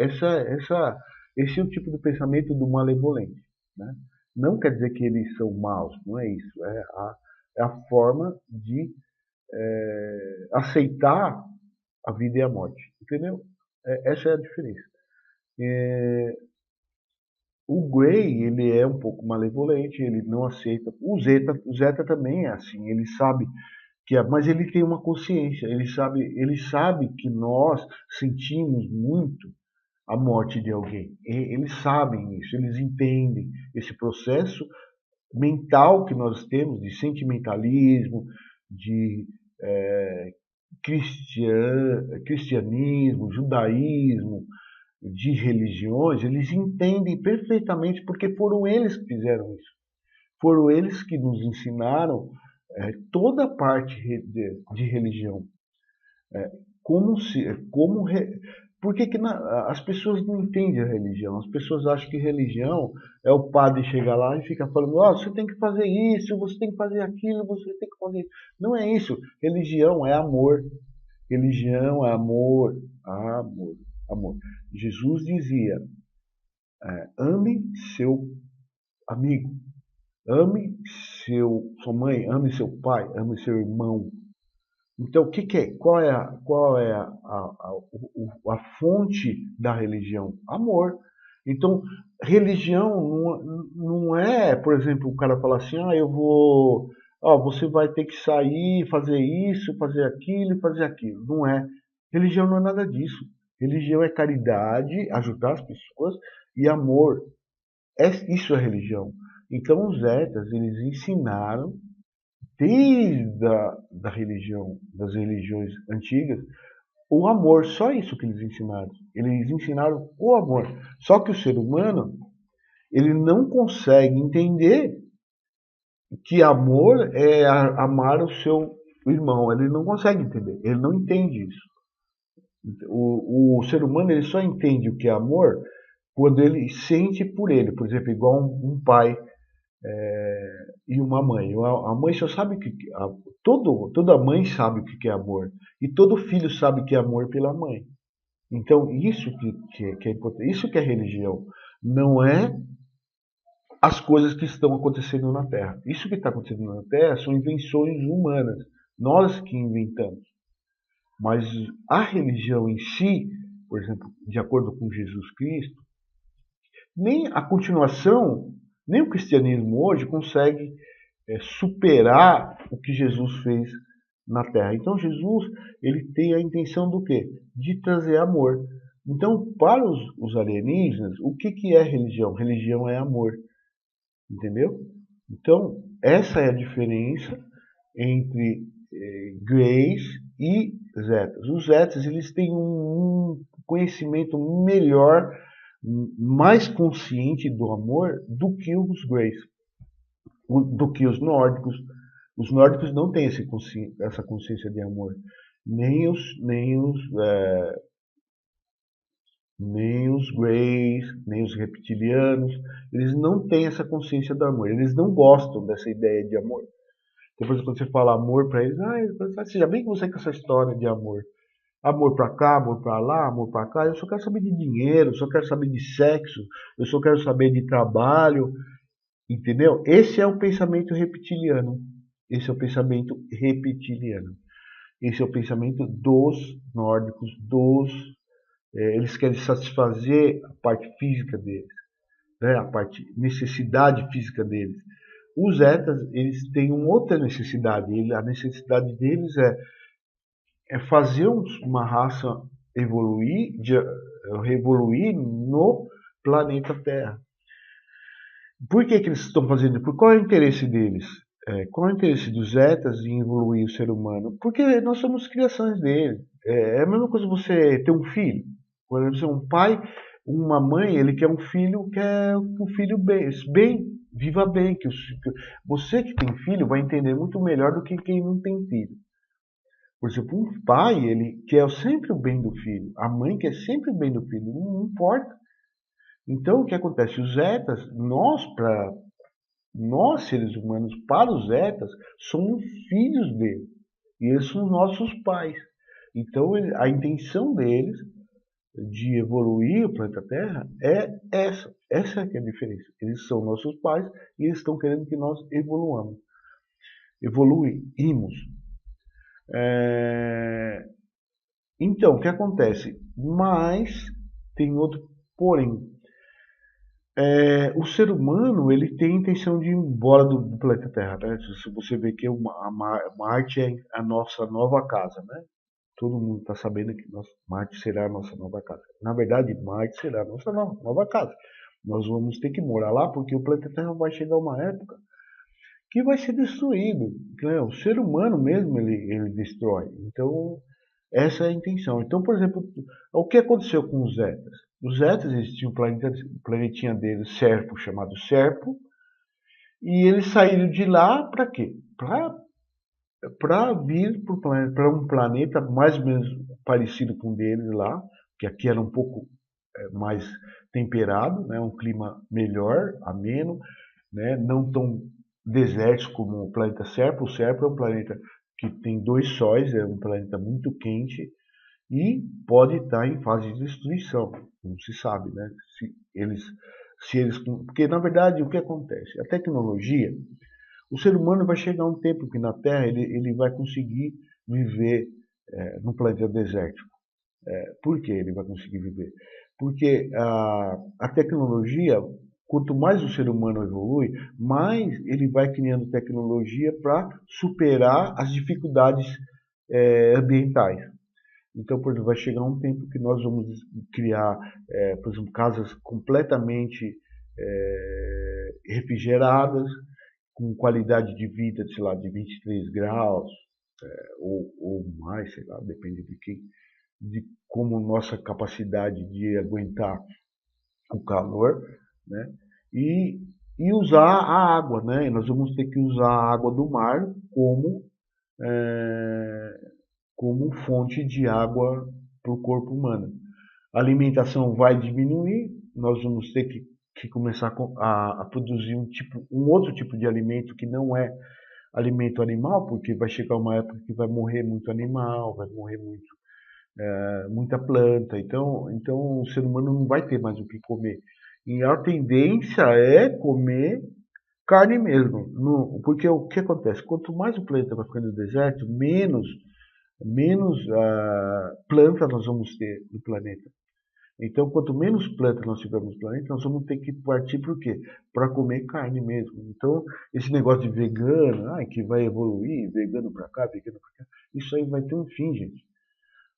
é o tipo de pensamento do malevolente, né? Não quer dizer que eles são maus, não é isso. É a forma de aceitar a vida e a morte, entendeu? Essa é a diferença. O Grey, ele é um pouco malevolente, ele não aceita. O Zeta também é assim, ele sabe mas ele tem uma consciência, ele sabe que nós sentimos muito a morte de alguém. Eles sabem isso, eles entendem esse processo mental que nós temos de sentimentalismo, de cristianismo, judaísmo, de religiões, eles entendem perfeitamente porque foram eles que fizeram isso. Foram eles que nos ensinaram toda a parte de religião. Como se, como re, por que, as pessoas não entendem a religião? As pessoas acham que religião é o padre chegar lá e ficar falando: você tem que fazer isso, você tem que fazer aquilo, você tem que fazer isso. Não é isso. Religião é amor. Religião é amor. Amor. Amor. Jesus dizia: ame seu amigo, ame sua mãe, ame seu pai, ame seu irmão. Então, o que, que é? Qual é a fonte da religião? Amor. Então, religião não é, por exemplo, o cara falar assim, você vai ter que sair, fazer isso, fazer aquilo e fazer aquilo. Não é. Religião não é nada disso. Religião é caridade, ajudar as pessoas e amor. Isso é religião. Então, os Zetas, eles ensinaram desde da religião, das religiões antigas, o amor, só isso que eles ensinaram. Eles ensinaram o amor. Só que o ser humano, ele não consegue entender que amor é amar o seu irmão. Ele não consegue entender. Ele não entende isso. O ser humano, ele só entende o que é amor quando ele sente por ele. Por exemplo, igual um pai e uma mãe. A mãe só sabe que toda mãe sabe o que é amor e todo filho sabe que é amor pela mãe. Então isso que é importante, isso que é religião, não é as coisas que estão acontecendo na Terra. Isso que está acontecendo na Terra são invenções humanas, nós que inventamos. Mas a religião em si, por exemplo, de acordo com Jesus Cristo, nem a continuação, nem o cristianismo hoje consegue superar o que Jesus fez na Terra. Então Jesus, ele tem a intenção do quê? De trazer amor. Então, para os alienígenas, o que é religião? Religião é amor. Entendeu? Então, essa é a diferença entre Greys e Zetas. Os Zetas, eles têm um conhecimento melhor, mais consciente do amor do que os Greys, do que os nórdicos. Os nórdicos não têm essa consciência de amor, nem os Greys, nem os reptilianos. Eles não têm essa consciência do amor. Eles não gostam dessa ideia de amor. Depois, quando você fala amor para eles, já bem que você com essa história de amor. Amor para cá, amor para lá, amor para cá. Eu só quero saber de dinheiro, eu só quero saber de sexo, eu só quero saber de trabalho. Entendeu? Esse é o pensamento reptiliano. Esse é o pensamento reptiliano. Esse é o pensamento dos nórdicos, eles querem satisfazer a parte física deles, né? A parte necessidade física deles. Os Zetas, eles têm uma outra necessidade. A necessidade deles é fazer uma raça evoluir no planeta Terra. Por que eles estão fazendo? Qual é o interesse deles? Qual é o interesse dos Zetas em evoluir o ser humano? Porque nós somos criações dele. É a mesma coisa você ter um filho. Quando você é um pai, uma mãe, ele quer um filho, quer que o filho viva bem. Você que tem filho vai entender muito melhor do que quem não tem filho. Por exemplo, um pai, ele quer sempre o bem do filho. A mãe quer sempre o bem do filho. Não importa. Então, o que acontece? Os Zetas, nós, para nós, seres humanos, para os Zetas, somos filhos deles. E eles são nossos pais. Então, a intenção deles de evoluir o planeta Terra é essa. Essa é que é a diferença. Eles são nossos pais e eles estão querendo que nós evoluamos. Evoluímos. Então, o que acontece? Mas tem outro porém. O ser humano ele tem a intenção de ir embora do planeta Terra. Né? Se você vê que Marte é a nossa nova casa, né? Todo mundo está sabendo que Marte será a nossa nova casa. Na verdade, Marte será a nossa nova casa. Nós vamos ter que morar lá porque o planeta Terra vai chegar uma época que vai ser destruído. Né? O ser humano mesmo ele destrói. Então, essa é a intenção. Então, por exemplo, o que aconteceu com os Zetas? Os Zetas eles tinham um planetinha deles, Serpo, chamado Serpo, e eles saíram de lá para quê? Para vir para um planeta mais ou menos parecido com o deles lá, que aqui era um pouco mais temperado, né? Um clima melhor, ameno, né? Não tão desértico como o planeta Serpo. O Serpo é um planeta que tem 2 sóis, é um planeta muito quente e pode estar em fase de destruição, não se sabe, né? Porque na verdade o que acontece? A tecnologia, o ser humano vai chegar um tempo que na Terra ele vai conseguir viver no planeta desértico. Por que ele vai conseguir viver? Porque a tecnologia, quanto mais o ser humano evolui, mais ele vai criando tecnologia para superar as dificuldades ambientais. Então, por exemplo, vai chegar um tempo que nós vamos criar, por exemplo, casas completamente refrigeradas, com qualidade de vida, sei lá, de 23 graus, ou mais, sei lá, depende de como nossa capacidade de aguentar o calor, né? E usar a água, né? E nós vamos ter que usar a água do mar como fonte de água para o corpo humano. A alimentação vai diminuir, nós vamos ter que começar a produzir um outro tipo de alimento que não é alimento animal, porque vai chegar uma época que vai morrer muito animal, vai morrer muita planta, então o ser humano não vai ter mais o que comer. E a tendência é comer carne mesmo, porque o que acontece? Quanto mais o planeta vai ficando deserto, menos planta nós vamos ter no planeta. Então, quanto menos planta nós tivermos no planeta, nós vamos ter que partir para o quê? Para comer carne mesmo. Então, esse negócio de vegano, que vai evoluir, vegano para cá, vegano para cá, isso aí vai ter um fim, gente.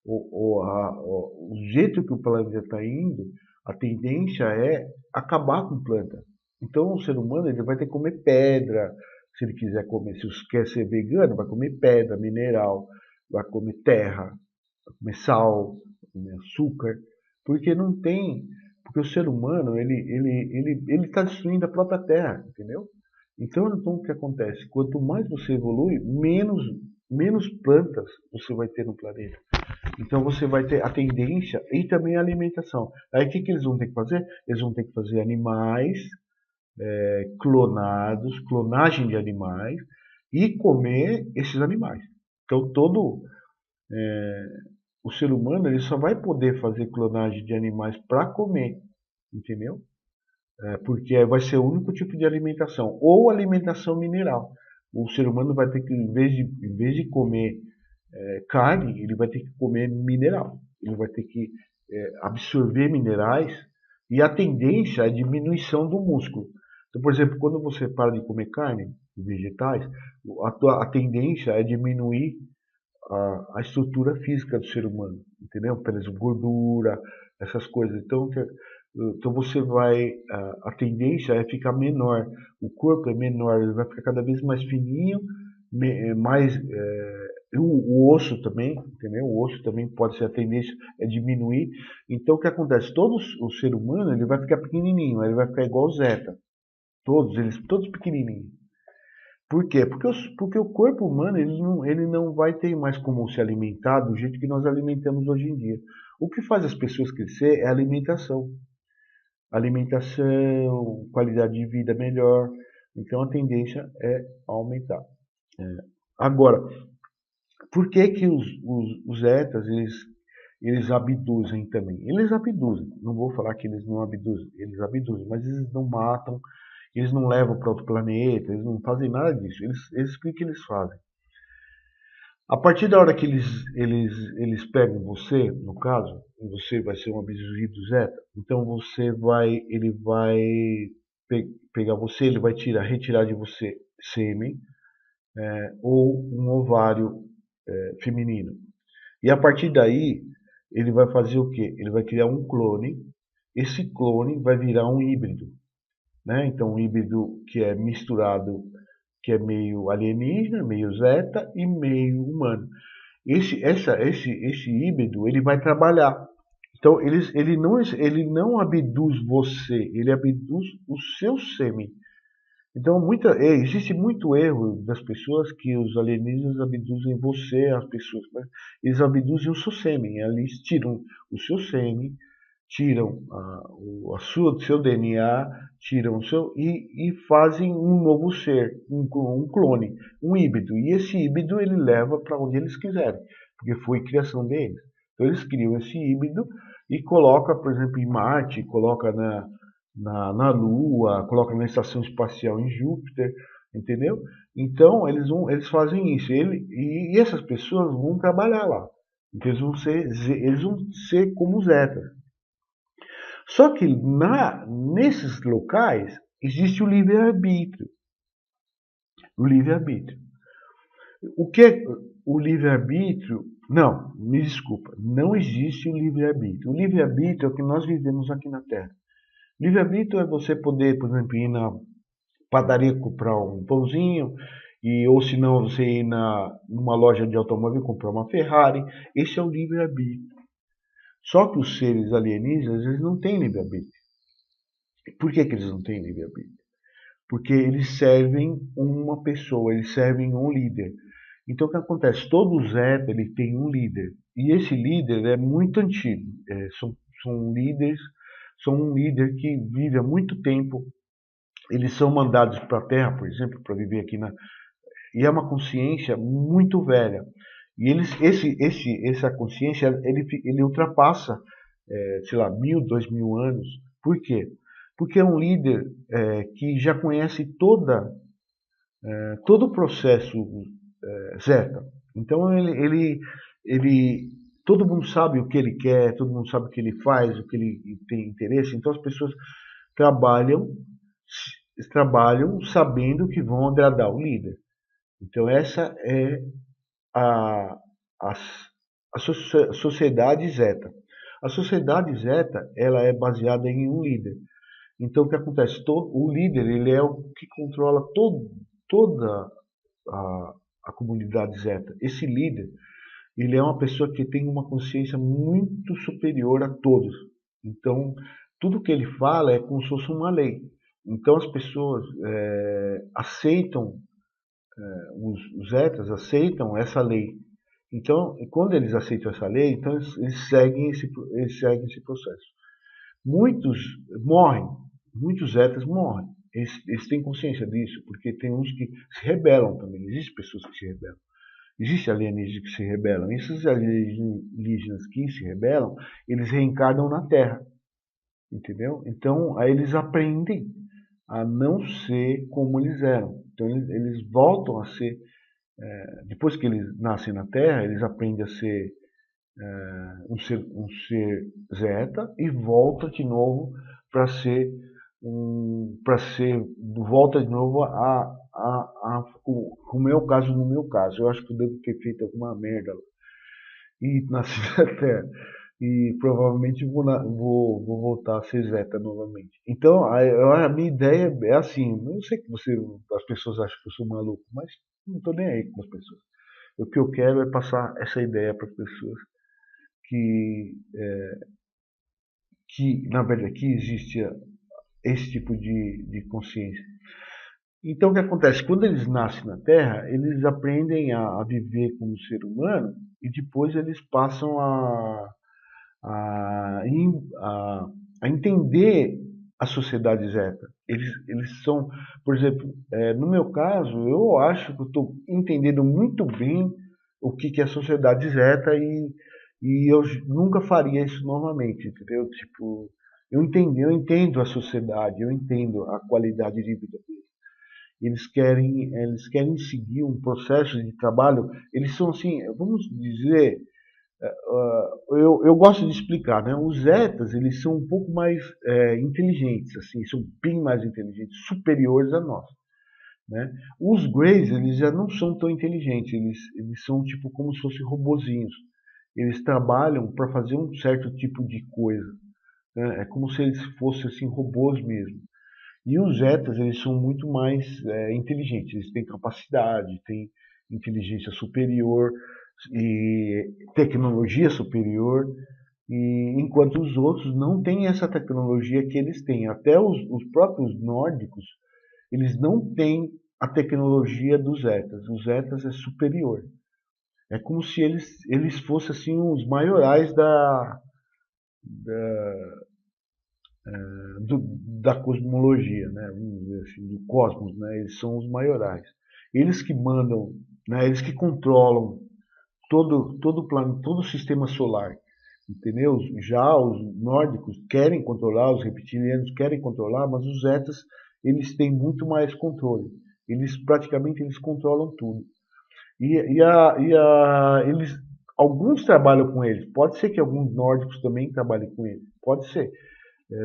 O jeito que o planeta está indo, a tendência é acabar com planta. Então, o ser humano ele vai ter que comer pedra, se ele quiser comer. Se quer ser vegano, vai comer pedra, mineral, vai comer terra, vai comer sal, vai comer açúcar, porque não tem, porque o ser humano ele está destruindo a própria terra, entendeu? Então o que acontece? Quanto mais você evolui, menos plantas você vai ter no planeta. Então você vai ter a tendência e também a alimentação. Aí o que eles vão ter que fazer? Eles vão ter que fazer animais clonados, clonagem de animais e comer esses animais. Então o ser humano ele só vai poder fazer clonagem de animais para comer, entendeu? Porque vai ser o único tipo de alimentação, ou alimentação mineral. O ser humano vai ter que, em vez de comer carne, ele vai ter que comer mineral. Ele vai ter que absorver minerais e a tendência é a diminuição do músculo. Então, por exemplo, quando você para de comer carne, vegetais, a tendência é diminuir a estrutura física do ser humano, entendeu? Por exemplo, gordura, essas coisas. Então você vai, a tendência é ficar menor, o corpo é menor, ele vai ficar cada vez mais fininho, mais o osso também, entendeu? O osso também pode ser a tendência é diminuir. Então o que acontece? Todo o ser humano ele vai ficar pequenininho, ele vai ficar igual o Zeta, todos pequenininhos. Por quê? Porque o corpo humano ele não vai ter mais como se alimentar do jeito que nós alimentamos hoje em dia. O que faz as pessoas crescer é a alimentação. Alimentação, qualidade de vida melhor. Então a tendência é aumentar. Agora, por que que os etas, eles abduzem também? Eles abduzem, não vou falar que eles não abduzem, eles abduzem, mas eles não matam, eles não levam para outro planeta, eles não fazem nada disso. O que eles fazem? A partir da hora que eles pegam você, no caso, você vai ser um abduzido zeta, então ele vai pegar você, ele vai retirar de você sêmen ou um ovário feminino. E a partir daí, ele vai fazer o quê? Ele vai criar um clone. Esse clone vai virar um híbrido, né? Então, um híbrido que é misturado, que é meio alienígena, meio zeta e meio humano. Esse híbrido, ele vai trabalhar. Então, ele não abduz você, ele abduz o seu sêmen. Então, existe muito erro das pessoas que os alienígenas abduzem você, as pessoas, mas eles abduzem o seu sêmen, eles tiram o seu sêmen, tiram o seu DNA, tiram o seu e fazem um novo ser, um clone, um híbrido. E esse híbrido ele leva para onde eles quiserem, porque foi criação deles. Então eles criam esse híbrido e coloca, por exemplo, em Marte, coloca na Lua, coloca na estação espacial em Júpiter, entendeu? Então eles fazem isso. E essas pessoas vão trabalhar lá. Então, eles vão ser como zetas. Só que nesses locais existe o livre-arbítrio. O livre-arbítrio. O que é o livre-arbítrio? Não, me desculpa, não existe o livre-arbítrio. O livre-arbítrio é o que nós vivemos aqui na Terra. Livre-arbítrio é você poder, por exemplo, ir na padaria comprar um pãozinho, ou se não, você ir numa loja de automóvel comprar uma Ferrari. Esse é o livre-arbítrio. Só que os seres alienígenas, eles não têm livre-arbítrio. Por que eles não têm livre-arbítrio? Porque eles servem uma pessoa, eles servem um líder. Então o que acontece? Todo Zeta ele tem um líder. E esse líder é muito antigo. São líderes, são um líder que vive há muito tempo. Eles são mandados para a Terra, por exemplo, para viver aqui na. E é uma consciência muito velha. E essa consciência ele ultrapassa, sei lá, 1.000, 2.000 anos. Por quê? Porque é um líder que já conhece todo o processo Zeta. Então todo mundo sabe o que ele quer, todo mundo sabe o que ele faz, o que ele tem interesse. Então as pessoas trabalham, trabalham sabendo que vão agradar o líder. Então essa é a, a, a sociedade Zeta. A sociedade Zeta ela é baseada em um líder. Então o que acontece? O líder ele é o que controla toda a comunidade Zeta. Esse líder ele é uma pessoa que tem uma consciência muito superior a todos. Então tudo que ele fala é como se fosse uma lei. Então as pessoas aceitam, os Zetas aceitam essa lei. Então, quando eles aceitam essa lei, então eles seguem esse processo. Muitos morrem, muitos Zetas morrem. Eles têm consciência disso, porque tem uns que se rebelam também. Existem pessoas que se rebelam. Existem alienígenas que se rebelam. Esses alienígenas que se rebelam, eles reencarnam na Terra. Entendeu? Então, aí eles aprendem a não ser como eles eram. Então, eles voltam a ser. Depois que eles nascem na Terra, eles aprendem a ser um ser zeta e volta de novo para ser volta de novo o meu caso no meu caso. Eu acho que eu devo ter feito alguma merda e nasci na Terra. E provavelmente vou voltar a ser zeta novamente. Então a minha ideia é assim, não sei que as pessoas acham que eu sou maluco, mas não estou nem aí com as pessoas. O que eu quero é passar essa ideia para as pessoas que, na verdade, que existe esse tipo de consciência. Então, o que acontece? Quando eles nascem na Terra, eles aprendem a viver como ser humano e depois eles passam a entender a sociedade zeta. Eles são, por exemplo, no meu caso, eu acho que eu estou entendendo muito bem o que é a sociedade zeta e eu nunca faria isso novamente, entendeu? Tipo, eu entendo a sociedade, eu entendo a qualidade de vida deles. Eles querem seguir um processo de trabalho. Eles são assim, vamos dizer, eu gosto de explicar, né? Os zetas, eles são um pouco mais inteligentes, assim, são bem mais inteligentes, superiores a nós, né? Os greys, eles já não são tão inteligentes, eles são tipo como se fossem robozinhos. Eles trabalham para fazer um certo tipo de coisa, né? É como se eles fossem assim robôs mesmo. E os zetas, eles são muito mais inteligentes, eles têm capacidade, têm inteligência superior e tecnologia superior, e enquanto os outros não têm essa tecnologia que eles têm. Até os próprios nórdicos, eles não têm a tecnologia dos zetas. Os zetas é superior. É como se eles fossem assim os maiorais do, da cosmologia, né? Vamos dizer assim, do cosmos, né? Eles são os maiorais. Eles que mandam, né? Eles que controlam todo o planeta, todo o sistema solar, entendeu? Já os nórdicos querem controlar, os reptilianos querem controlar, mas os zetas eles têm muito mais controle. Eles praticamente eles controlam tudo. Eles, alguns trabalham com eles. Pode ser que alguns nórdicos também trabalhem com eles. Pode ser.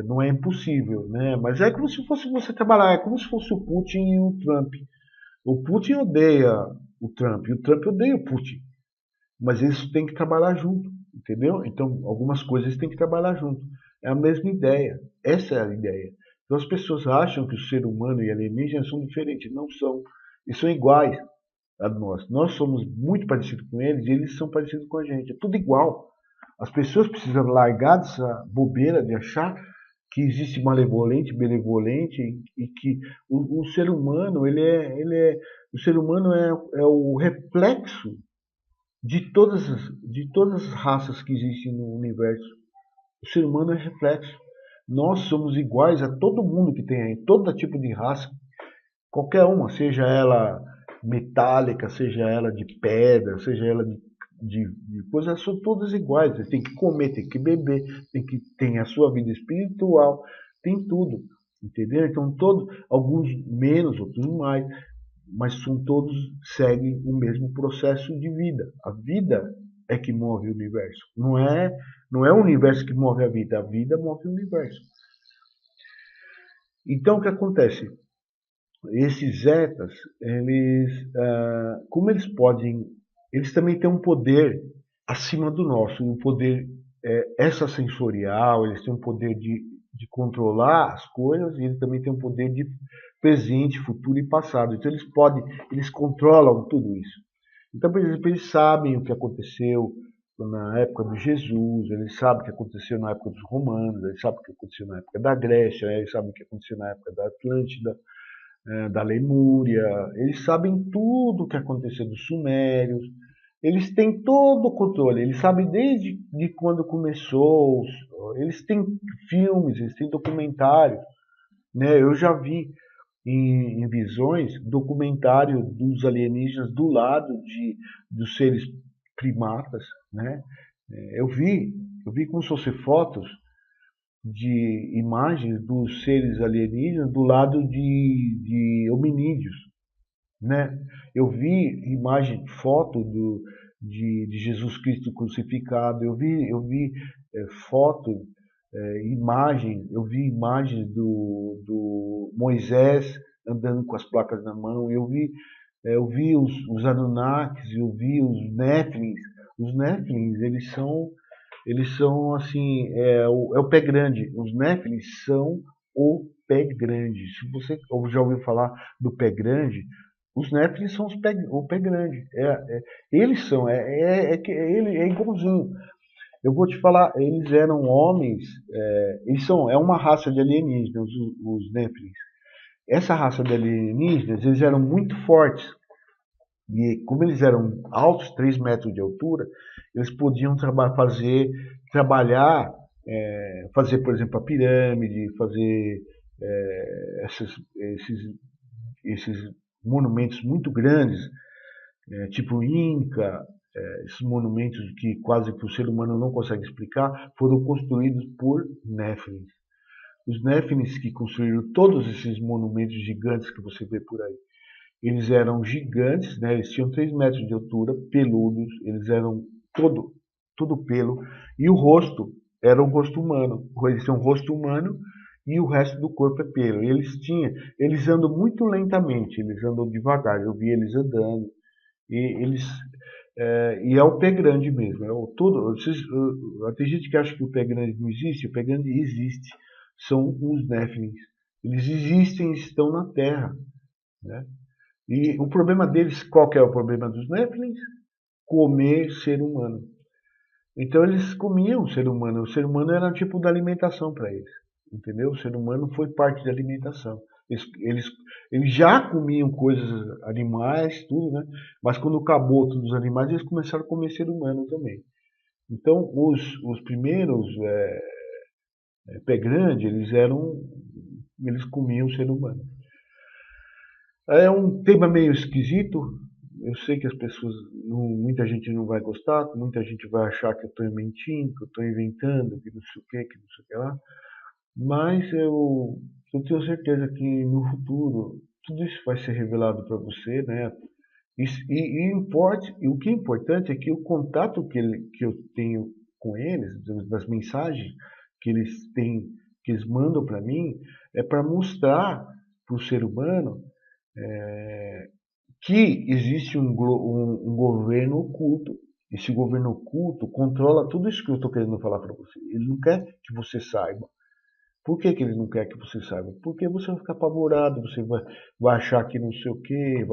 Não é impossível, né? Mas é como se fosse você trabalhar, é como se fosse o Putin e o Trump. O Putin odeia o Trump e o Trump odeia o Putin. Mas eles têm que trabalhar junto, entendeu? Então, algumas coisas têm que trabalhar junto. É a mesma ideia. Essa é a ideia. Então, as pessoas acham que o ser humano e alienígenas são diferentes. Não são. Eles são iguais a nós. Nós somos muito parecidos com eles e eles são parecidos com a gente. É tudo igual. As pessoas precisam largar dessa bobeira de achar que existe malevolente, benevolente e que o ser humano o ser humano é o reflexo de todas as raças que existem no universo. O ser humano é reflexo. Nós somos iguais a todo mundo que tem aí, todo tipo de raça, qualquer uma, seja ela metálica, seja ela de pedra, seja ela de coisas, são todas iguais. Você tem que comer, tem que beber, tem a sua vida espiritual, tem tudo, entendeu? Então alguns menos, outros mais, mas todos seguem o mesmo processo de vida. A vida é que move o universo. Não é o universo que move a vida move o universo. Então o que acontece? Esses zetas, como eles podem, eles também têm um poder acima do nosso, um poder extrasensorial, eles têm um poder de controlar as coisas e eles também têm um poder de presente, futuro e passado. Então eles controlam tudo isso. Então, por exemplo, eles sabem o que aconteceu na época de Jesus, eles sabem o que aconteceu na época dos romanos, eles sabem o que aconteceu na época da Grécia, eles sabem o que aconteceu na época da Atlântida, da Lemúria, eles sabem tudo o que aconteceu dos Sumérios, eles têm todo o controle, eles sabem desde de quando começou, eles têm filmes, eles têm documentários, né? Eu já vi em visões documentário dos alienígenas do lado dos seres primatas, né? Eu vi como se fossem fotos de imagens dos seres alienígenas do lado de hominídeos, né? Eu vi imagem, foto de Jesus Cristo crucificado, eu vi foto, imagem, eu vi imagens do Moisés andando com as placas na mão, eu vi os Anunnakis, eu vi os Néfilins. Os Néfilins, eles são assim, é o pé grande. Os Néfilins são o pé grande. Se você já ouviu falar do pé grande, os Néfilins são o pé grande. Eles são, ele é igualzinho. Eu vou te falar, eles eram homens, é uma raça de alienígenas, os Néfilins. Essa raça de alienígenas, eles eram muito fortes. E como eles eram altos, 3 metros de altura, eles podiam trabalhar fazer, por exemplo, a pirâmide, fazer esses monumentos muito grandes, tipo Inca, esses monumentos que quase que o ser humano não consegue explicar, foram construídos por Néfilins. Os Néfilins que construíram todos esses monumentos gigantes que você vê por aí. Eles eram gigantes, né? Eles tinham 3 metros de altura, peludos, eles eram todo pelo, e o rosto era um rosto humano. Eles têm um rosto humano e o resto do corpo é pelo. Eles andam muito lentamente, eles andam devagar. Eu vi eles andando e e é o pé grande mesmo. Tem gente que acha que o pé grande não existe. O pé grande existe. São os Néfilins. Eles existem, estão na Terra, né? E o problema deles, qual que é o problema dos Néfilins? Comer ser humano. Então eles comiam o ser humano. O ser humano era tipo da alimentação para eles. Entendeu? O ser humano foi parte da alimentação. Eles, eles, eles já comiam coisas, animais, tudo, né? Mas quando acabou todos os animais, eles começaram a comer ser humano também. Então os primeiros pé grande, eles comiam ser humano. É um tema meio esquisito. Eu sei que as pessoas, muita gente não vai gostar, muita gente vai achar que eu estou mentindo, que eu estou inventando, que não sei o que não sei o que lá. Mas eu tenho certeza que no futuro tudo isso vai ser revelado para você, né? E o que é importante é que o contato que eu tenho com eles, das mensagens que eles têm, que eles mandam para mim, é para mostrar para o ser humano que existe um governo oculto. Esse governo oculto controla tudo isso que eu estou querendo falar para você. Ele não quer que você saiba. Por que ele não quer que você saiba? Porque você vai ficar apavorado, você vai achar que não sei o quê,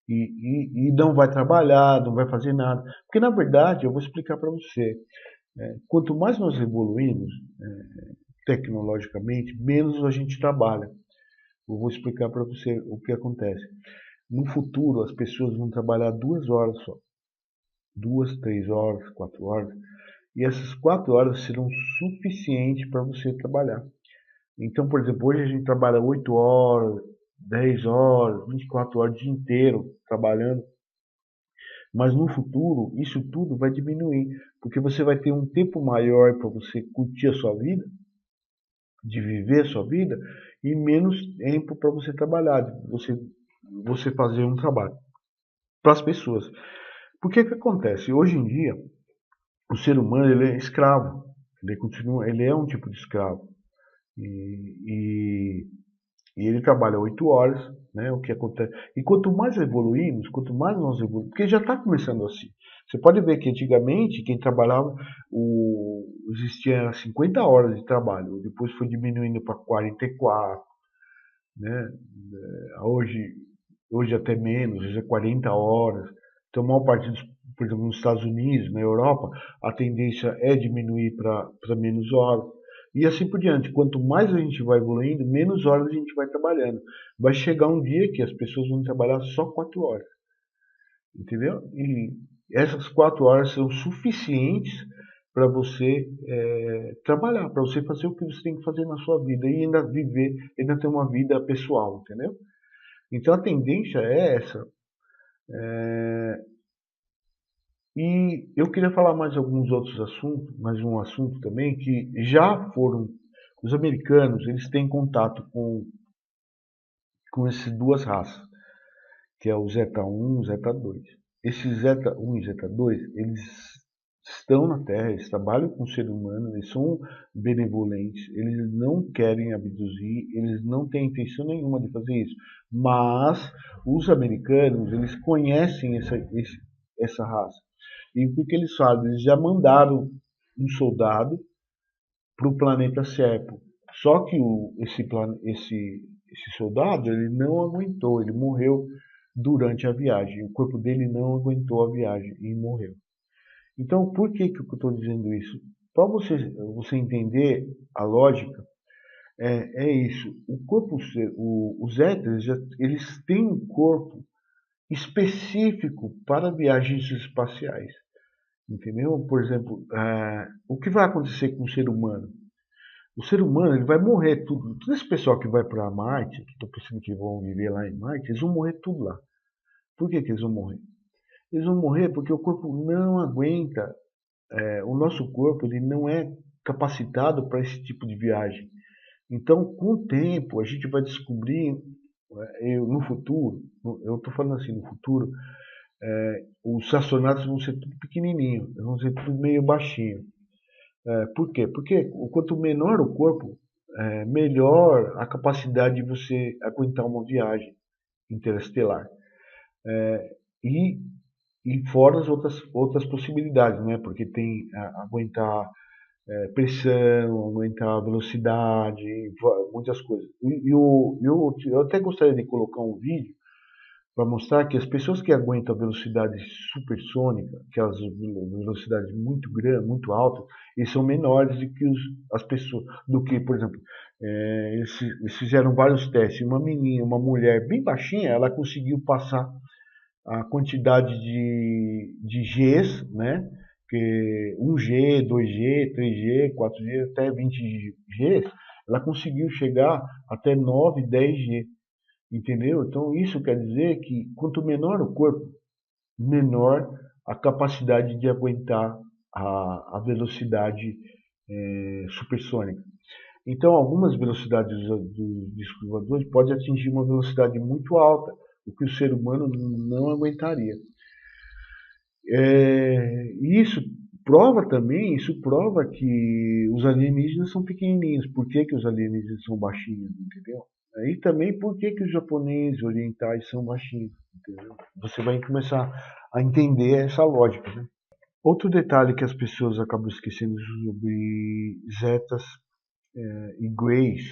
e não vai trabalhar, não vai fazer nada. Porque, na verdade, eu vou explicar para você, quanto mais nós evoluímos tecnologicamente, menos a gente trabalha. Eu vou explicar para você o que acontece. No futuro, as pessoas vão trabalhar 2 horas só. 2, 3 horas, 4 horas. E essas 4 horas serão suficientes para você trabalhar. Então, por exemplo, hoje a gente trabalha 8 horas, 10 horas, 24 horas o dia inteiro trabalhando. Mas no futuro, isso tudo vai diminuir. Porque você vai ter um tempo maior para você curtir a sua vida, de viver a sua vida, e menos tempo para você trabalhar, você fazer um trabalho para as pessoas. Porque que acontece? Hoje em dia, o ser humano ele é escravo. Ele é um tipo de escravo. E, e ele trabalha 8 horas, né? O que acontece? E quanto mais evoluímos, quanto mais nós evoluímos, porque já está começando assim. Você pode ver que antigamente quem trabalhava existia 50 horas de trabalho, depois foi diminuindo para 44, né? Hoje, hoje até menos, hoje é 40 horas. Então, a maior parte por exemplo, nos Estados Unidos, na Europa, a tendência é diminuir para menos horas. E assim por diante. Quanto mais a gente vai evoluindo, menos horas a gente vai trabalhando. Vai chegar um dia que as pessoas vão trabalhar só 4 horas. Entendeu? E essas 4 horas são suficientes para você trabalhar, para você fazer o que você tem que fazer na sua vida e ainda viver, ainda ter uma vida pessoal, entendeu? Então a tendência é essa. E eu queria falar mais alguns outros assuntos, mais um assunto também que já foram os americanos, eles têm contato com essas duas raças, que é o Zeta 1 e o Zeta 2. Esses Zeta 1 e Zeta 2, eles estão na Terra, eles trabalham com o ser humano, eles são benevolentes, eles não querem abduzir, eles não têm intenção nenhuma de fazer isso. Mas os americanos, eles conhecem essa raça. E o que eles fazem? Eles já mandaram um soldado para o planeta Serpo. Só que esse soldado ele não aguentou, ele morreu durante a viagem. O corpo dele não aguentou a viagem e morreu. Então, por que eu estou dizendo isso? Para você entender a lógica, é isso. O corpo, os éteres, eles têm um corpo específico para viagens espaciais. entendeu? Por exemplo, o que vai acontecer com o ser humano? O ser humano ele vai morrer tudo. Todo esse pessoal que vai para Marte, que estou pensando que vão viver lá em Marte, eles vão morrer tudo lá. Por que eles vão morrer? Eles vão morrer porque o corpo não aguenta. O nosso corpo ele não é capacitado para esse tipo de viagem. Então, com o tempo, a gente vai descobrir, no futuro, eu estou falando assim, no futuro, os astronautas vão ser tudo pequenininho, vão ser tudo meio baixinho. Por quê? Porque quanto menor o corpo, melhor a capacidade de você aguentar uma viagem interestelar. E, e fora as outras possibilidades, né? Porque tem aguentar pressão, aguentar velocidade, muitas coisas. Eu até gostaria de colocar um vídeo para mostrar que as pessoas que aguentam a velocidade supersônica, aquelas velocidades muito grandes, muito altas, eles são menores do que as pessoas, do que, por exemplo, eles fizeram vários testes. Uma menina, uma mulher bem baixinha, ela conseguiu passar a quantidade de Gs, né? Que 1G, 2G, 3G, 4G, até 20G, ela conseguiu chegar até 9, 10G. Entendeu? Então isso quer dizer que quanto menor o corpo, menor a capacidade de aguentar a velocidade supersônica. Então algumas velocidades dos discos voadores podem atingir uma velocidade muito alta, o que o ser humano não aguentaria. Isso prova que os alienígenas são pequenininhos. Por que os alienígenas são baixinhos, entendeu? E também por que os japoneses orientais são baixinhos, entendeu? Você vai começar a entender essa lógica, né? Outro detalhe que as pessoas acabam esquecendo sobre zetas e greys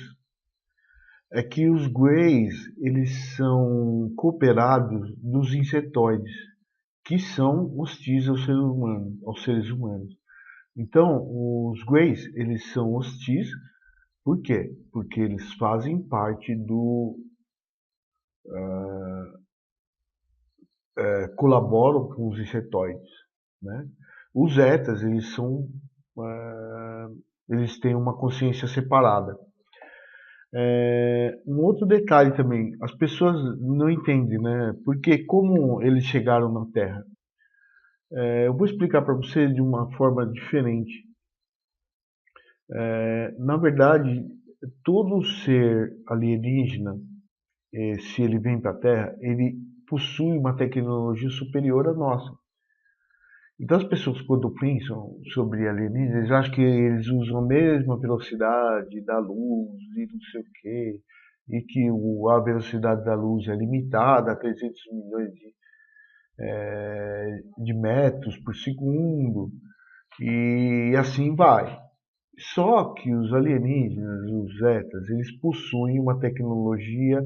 é que os greys eles são cooperados dos insetoides, que são hostis aos seres humanos. Então, os greys, eles são hostis, por quê? Porque eles fazem parte colaboram com os insetoides, né? Os zetas, eles têm uma consciência separada. Um outro detalhe também, as pessoas não entendem, né? Porque como eles chegaram na Terra? Eu vou explicar para você de uma forma diferente. Na verdade, todo ser alienígena, se ele vem para a Terra, ele possui uma tecnologia superior à nossa. Então as pessoas quando pensam sobre alienígenas, eles acham que eles usam a mesma velocidade da luz e não sei o quê, e que a velocidade da luz é limitada a 300 milhões de metros por segundo, e assim vai. Só que os alienígenas, os zetas, eles possuem uma tecnologia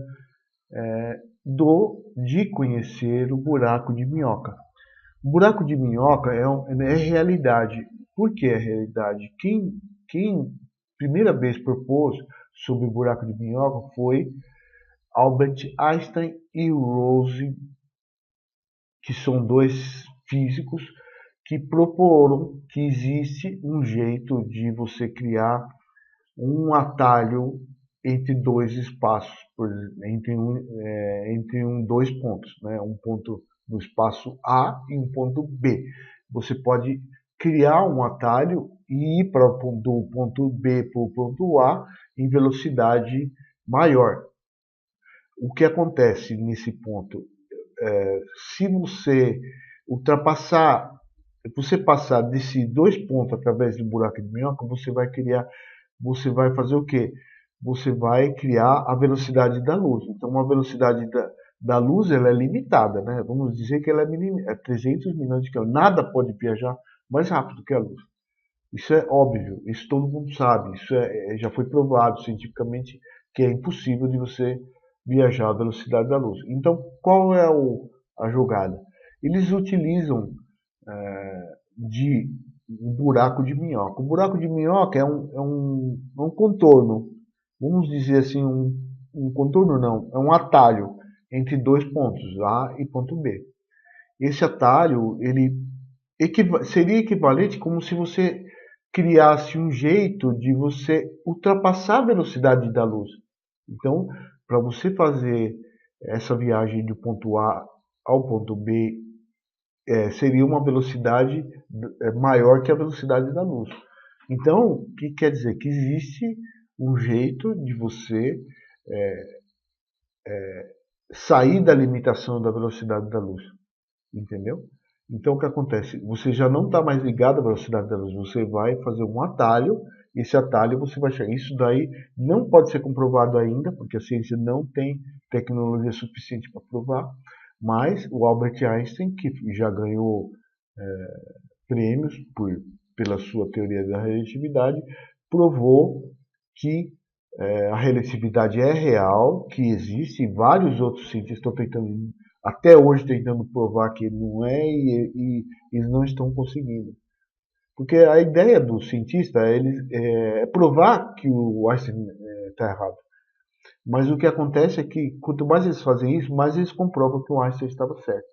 de conhecer o buraco de minhoca. O buraco de minhoca é realidade. Por que é realidade? Quem primeira vez propôs sobre o buraco de minhoca foi Albert Einstein e Rose, que são dois físicos que proporam que existe um jeito de você criar um atalho entre dois espaços, entre dois pontos, né? Um ponto no espaço A e um ponto B. Você pode criar um atalho e ir do ponto B para o ponto A em velocidade maior. O que acontece nesse ponto? Se você passar desses dois pontos através do buraco de minhoca, você vai fazer o quê? Você vai criar a velocidade da luz. Então, a velocidade da luz ela é limitada, né? Vamos dizer que ela é 300 milhões de quilômetros. Nada pode viajar mais rápido que a luz. Isso é óbvio, isso todo mundo sabe. Isso já foi provado cientificamente que é impossível de você viajar à velocidade da luz. Então, qual é a jogada? Eles utilizam de um buraco de minhoca. O buraco de minhoca é um contorno, vamos dizer assim, um contorno não, é um atalho entre dois pontos, A e ponto B. Esse atalho, ele seria equivalente como se você criasse um jeito de você ultrapassar a velocidade da luz. Então, para você fazer essa viagem do ponto A ao ponto B, seria uma velocidade maior que a velocidade da luz. Então, o que quer dizer? Que existe um jeito de você sair da limitação da velocidade da luz, entendeu? Então, o que acontece? Você já não está mais ligado à velocidade da luz, você vai fazer um atalho, e esse atalho você vai chegar. Isso daí não pode ser comprovado ainda, porque a ciência não tem tecnologia suficiente para provar, mas o Albert Einstein, que já ganhou prêmios pela sua teoria da relatividade, provou que a relatividade é real, que existe, e vários outros cientistas estão tentando, até hoje, tentando provar que não é, e eles não estão conseguindo. Porque a ideia do cientista é provar que o Einstein está errado. Mas o que acontece é que, quanto mais eles fazem isso, mais eles comprovam que o Einstein estava certo.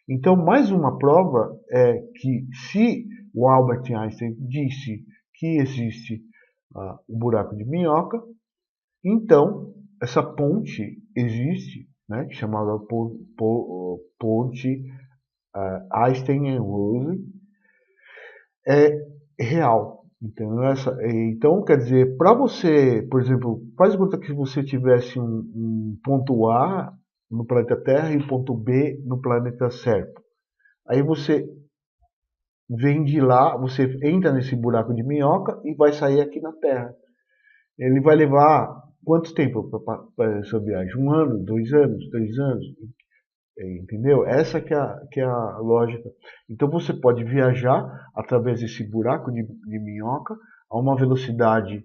Então, mais uma prova é que, se o Albert Einstein disse que existe o buraco de minhoca, então essa ponte existe, né, que chamava ponte Einstein-Rosen, é real. Então, quer dizer, para você, por exemplo, faz de conta que você tivesse um ponto A no planeta Terra e um ponto B no planeta Serpo. Aí você vem de lá, você entra nesse buraco de minhoca e vai sair aqui na Terra. Ele vai levar quanto tempo para essa viagem? 1 ano, 2 anos, 3 anos? Entendeu? Essa que é a lógica. Então você pode viajar através desse buraco de minhoca a uma velocidade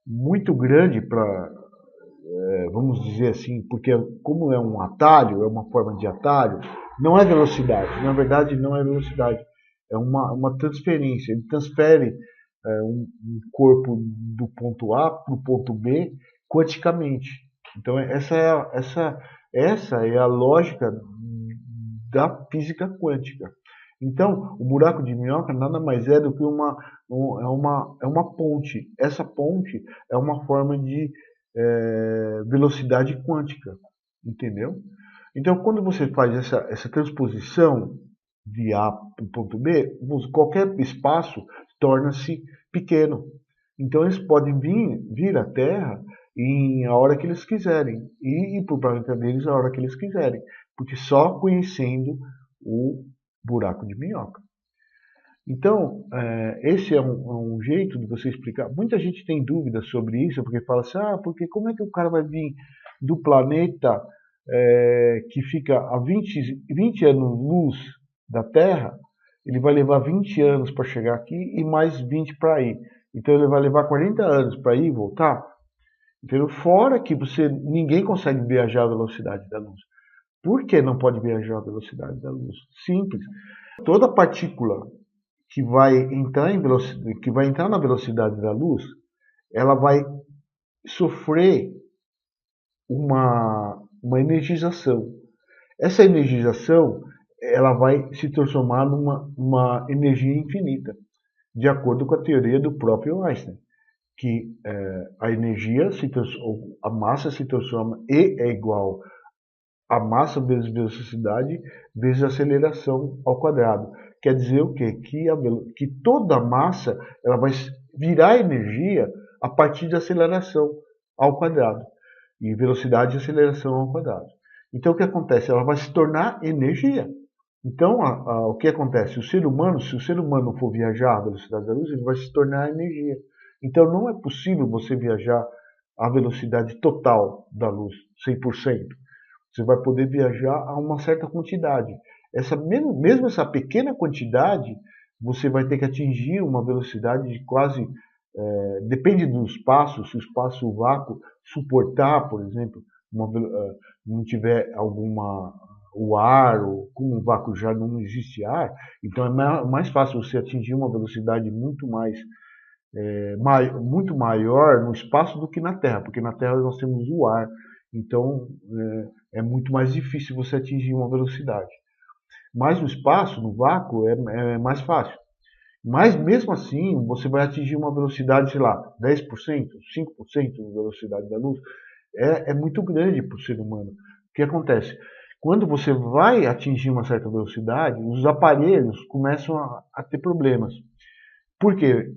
muito grande para, vamos dizer assim, porque como é um atalho, é uma forma de atalho, não é velocidade. Na verdade, não é velocidade. É uma transferência. Ele transfere um corpo do ponto A para o ponto B quanticamente. Então essa é a lógica da física quântica. Então, o buraco de minhoca nada mais é do que uma ponte. Essa ponte é uma forma de velocidade quântica, entendeu? Então, quando você faz essa transposição de A para o ponto B, qualquer espaço torna-se pequeno. Então, eles podem vir à Terra a hora que eles quiserem e ir para o planeta deles a hora que eles quiserem, porque só conhecendo o buraco de minhoca. Então, esse é um jeito de você explicar. Muita gente tem dúvidas sobre isso, porque fala assim, porque como é que o cara vai vir do planeta que fica a 20 anos-luz da Terra, ele vai levar 20 anos para chegar aqui e mais 20 para ir. Então ele vai levar 40 anos para ir e voltar. Entendeu? Fora que ninguém consegue viajar à velocidade da luz. Por que não pode viajar à velocidade da luz? Simples. Toda partícula que vai entrar na velocidade da luz, ela vai sofrer uma energização. Essa energização, ela vai se transformar numa energia infinita, de acordo com a teoria do próprio Einstein, que a energia a massa se transforma e é igual a massa vezes velocidade vezes aceleração ao quadrado. Quer dizer o quê? Que toda a massa ela vai virar energia a partir da aceleração ao quadrado. E velocidade e aceleração ao quadrado. Então o que acontece? Ela vai se tornar energia. Então o que acontece? Se o ser humano for viajar à velocidade da luz, ele vai se tornar energia. Então não é possível você viajar à velocidade total da luz, 100%. Você vai poder viajar a uma certa quantidade. Mesmo essa pequena quantidade, você vai ter que atingir uma velocidade de quase... depende do espaço, se o espaço vácuo suportar, por exemplo, não tiver o ar, ou como o vácuo já não existe ar, então é mais fácil você atingir uma velocidade muito maior no espaço do que na Terra, porque na Terra nós temos o ar, então é muito mais difícil você atingir uma velocidade. Mas no espaço, no vácuo, é mais fácil. Mas mesmo assim, você vai atingir uma velocidade, sei lá, 10%, 5% da velocidade da luz. É muito grande para o ser humano. O que acontece? Quando você vai atingir uma certa velocidade, os aparelhos começam a ter problemas. Por quê?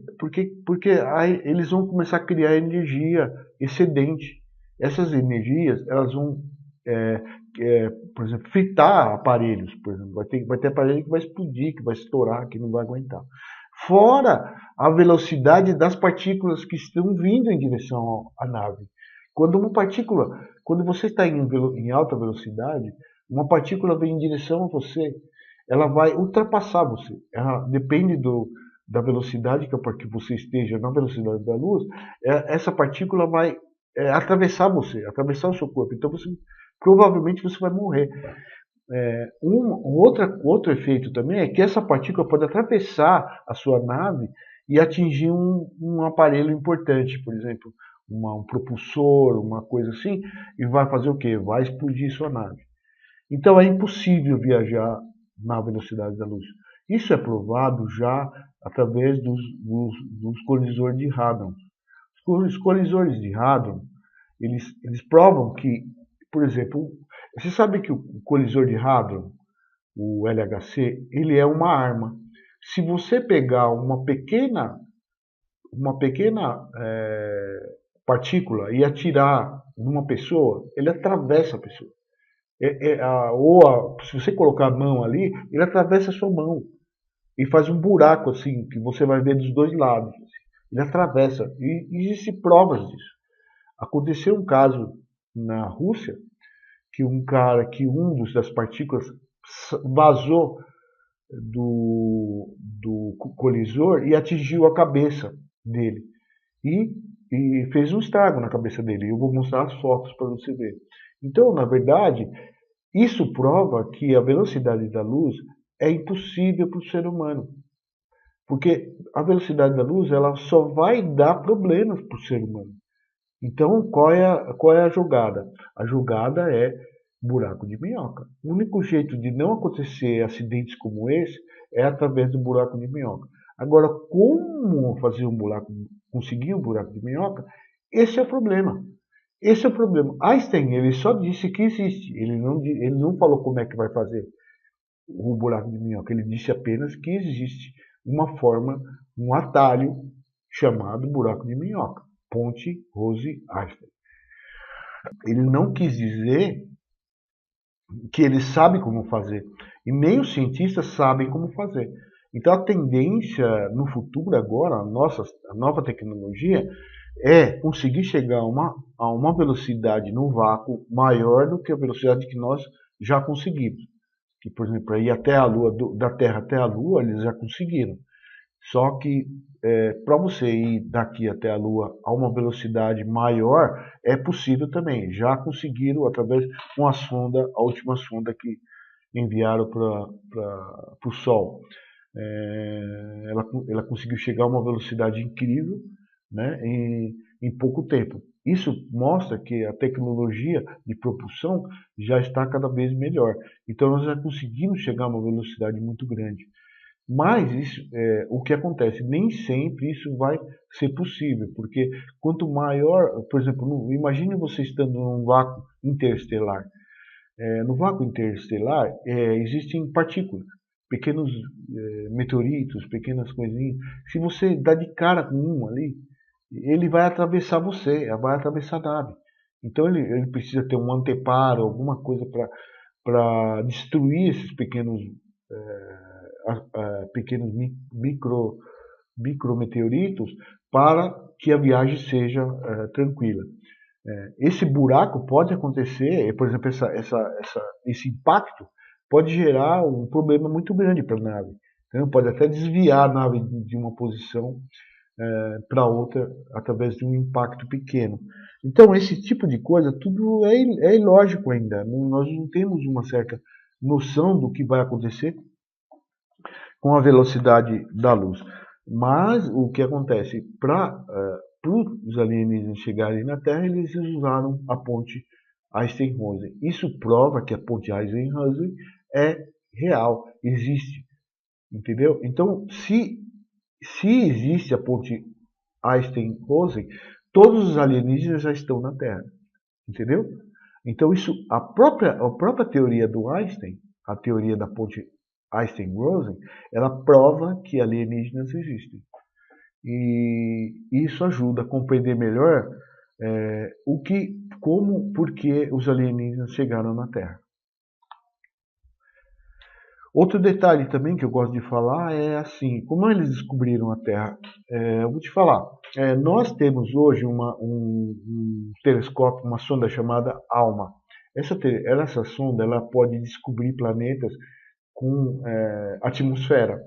Porque aí eles vão começar a criar energia excedente. Essas energias, elas vão, é, por exemplo, fritar aparelhos. Por exemplo, vai ter aparelho que vai explodir, que vai estourar, que não vai aguentar. Fora a velocidade das partículas que estão vindo em direção à nave. Quando você está em alta velocidade, uma partícula vem em direção a você, ela vai ultrapassar você. Ela depende da velocidade que você esteja na velocidade da luz, essa partícula vai atravessar você, atravessar o seu corpo. Então provavelmente você vai morrer. Outro efeito também é que essa partícula pode atravessar a sua nave e atingir um aparelho importante, por exemplo, um propulsor, uma coisa assim, e vai fazer o quê? Vai explodir sua nave. Então é impossível viajar na velocidade da luz. Isso é provado já através dos colisores de Hadron. Os colisores de Hadron, eles provam que, por exemplo, você sabe que o colisor de Hadron, o LHC, ele é uma arma. Se você pegar uma pequena partícula e atirar numa pessoa, ele atravessa a pessoa. Se você colocar a mão ali, ele atravessa a sua mão e faz um buraco assim, que você vai ver dos dois lados. Assim. Ele atravessa. E existem provas disso. Aconteceu um caso na Rússia que das partículas vazou do colisor e atingiu a cabeça dele. E fez um estrago na cabeça dele. Eu vou mostrar as fotos para você ver. Então, na verdade, isso prova que a velocidade da luz é impossível para o ser humano. Porque a velocidade da luz ela só vai dar problemas para o ser humano. Então, qual é a jogada? A jogada é buraco de minhoca. O único jeito de não acontecer acidentes como esse é através do buraco de minhoca. Agora, como conseguir um buraco de minhoca? Esse é o problema. Esse é o problema. Einstein ele só disse que existe. Ele não falou como é que vai fazer o buraco de minhoca. Ele disse apenas que existe uma forma, um atalho chamado buraco de minhoca. Ponte Rose-Einstein. Ele não quis dizer que ele sabe como fazer. E nem os cientistas sabem como fazer. Então a tendência no futuro agora, a nova tecnologia, é conseguir chegar a uma velocidade no vácuo maior do que a velocidade que nós já conseguimos. Que, por exemplo, ir até a Lua, da Terra até a Lua, eles já conseguiram. Só que para você ir daqui até a Lua a uma velocidade maior, é possível também. Já conseguiram através de uma sonda, a última sonda que enviaram para o Sol. Ela conseguiu chegar a uma velocidade incrível, né, em pouco tempo. Isso mostra que a tecnologia de propulsão já está cada vez melhor. Então nós já conseguimos chegar a uma velocidade muito grande. Mas o que acontece? Nem sempre isso vai ser possível, porque quanto maior, por exemplo, imagine você estando num vácuo interestelar. No vácuo interestelar existem partículas, pequenos meteoritos, pequenas coisinhas. Se você dá de cara com um ali, ele vai atravessar você, vai atravessar a nave. Então ele precisa ter um anteparo, alguma coisa para destruir esses pequenos micrometeoritos para que a viagem seja tranquila. Esse buraco pode acontecer, por exemplo, esse impacto pode gerar um problema muito grande para a nave. Então, pode até desviar a nave de uma posição para outra através de um impacto pequeno. Então, esse tipo de coisa, tudo é ilógico ainda. Nós não temos uma certa noção do que vai acontecer com a velocidade da luz. Mas o que acontece? Para os alienígenas chegarem na Terra, eles usaram a ponte Einstein-Rosen. Isso prova que a ponte Einstein-Rosen é real, existe, entendeu? Então, se existe a ponte Einstein-Rosen, todos os alienígenas já estão na Terra, entendeu? Então, isso, a própria teoria do Einstein, a teoria da ponte Einstein-Rosen, ela prova que alienígenas existem. E isso ajuda a compreender melhor por que os alienígenas chegaram na Terra. Outro detalhe também que eu gosto de falar é assim, como eles descobriram a Terra? Eu vou te falar, nós temos hoje um telescópio, uma sonda chamada ALMA. Essa sonda ela pode descobrir planetas com atmosfera.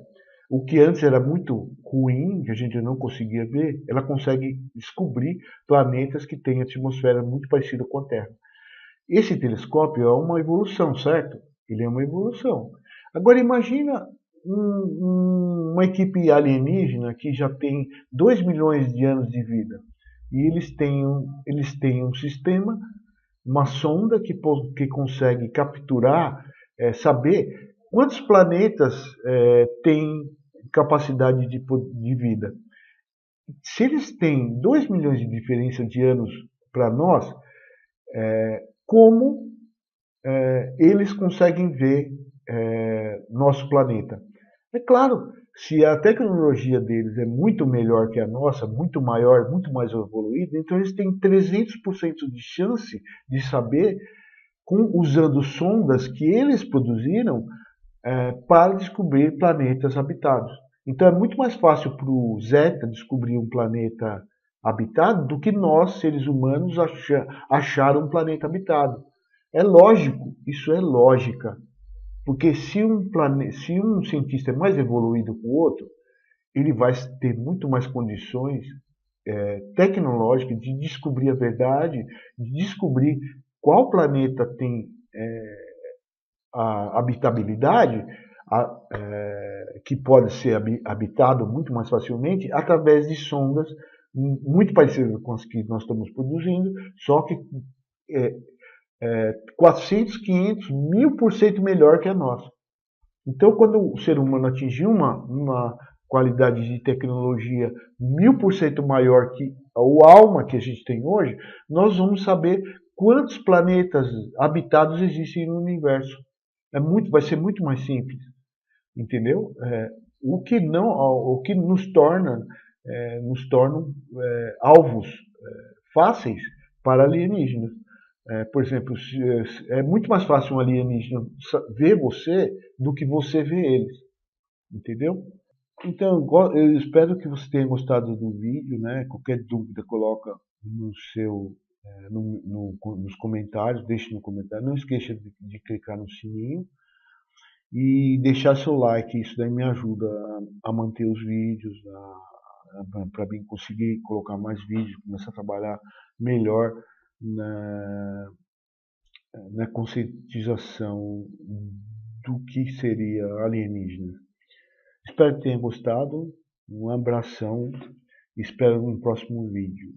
O que antes era muito ruim, que a gente não conseguia ver, ela consegue descobrir planetas que têm atmosfera muito parecida com a Terra. Esse telescópio é uma evolução, certo? Ele é uma evolução. Agora imagina uma equipe alienígena que já tem 2 milhões de anos de vida. E eles têm um sistema, uma sonda que consegue capturar, saber quantos planetas têm capacidade de vida. Se eles têm 2 milhões de diferença de anos para nós, como eles conseguem ver nosso planeta? É claro, se a tecnologia deles é muito melhor que a nossa, muito maior, muito mais evoluída, então eles têm 300% de chance de saber, usando sondas que eles produziram, para descobrir planetas habitados. Então é muito mais fácil para o Zeta descobrir um planeta habitado do que nós, seres humanos, achar um planeta habitado. É lógico, isso é lógica. Porque se um cientista é mais evoluído que o outro, ele vai ter muito mais condições tecnológicas de descobrir a verdade, de descobrir qual planeta tem a habitabilidade, que pode ser habitado muito mais facilmente através de sondas muito parecidas com as que nós estamos produzindo, só que 400, 500, 1000% melhor que a nossa. Então, quando o ser humano atingir uma qualidade de tecnologia 1000% maior que o ALMA que a gente tem hoje, nós vamos saber quantos planetas habitados existem no universo. Vai ser muito mais simples, entendeu? O que nos torna alvos fáceis para alienígenas. Por exemplo, é muito mais fácil um alienígena ver você do que você ver eles, entendeu? Então, eu espero que você tenha gostado do vídeo, né? Qualquer dúvida, coloca nos comentários, deixe no comentário. Não esqueça de clicar no sininho e deixar seu like. Isso daí me ajuda a manter os vídeos, para mim conseguir colocar mais vídeos, começar a trabalhar melhor na conscientização do que seria alienígena. Espero que tenha gostado. Um abração. Espero no próximo vídeo.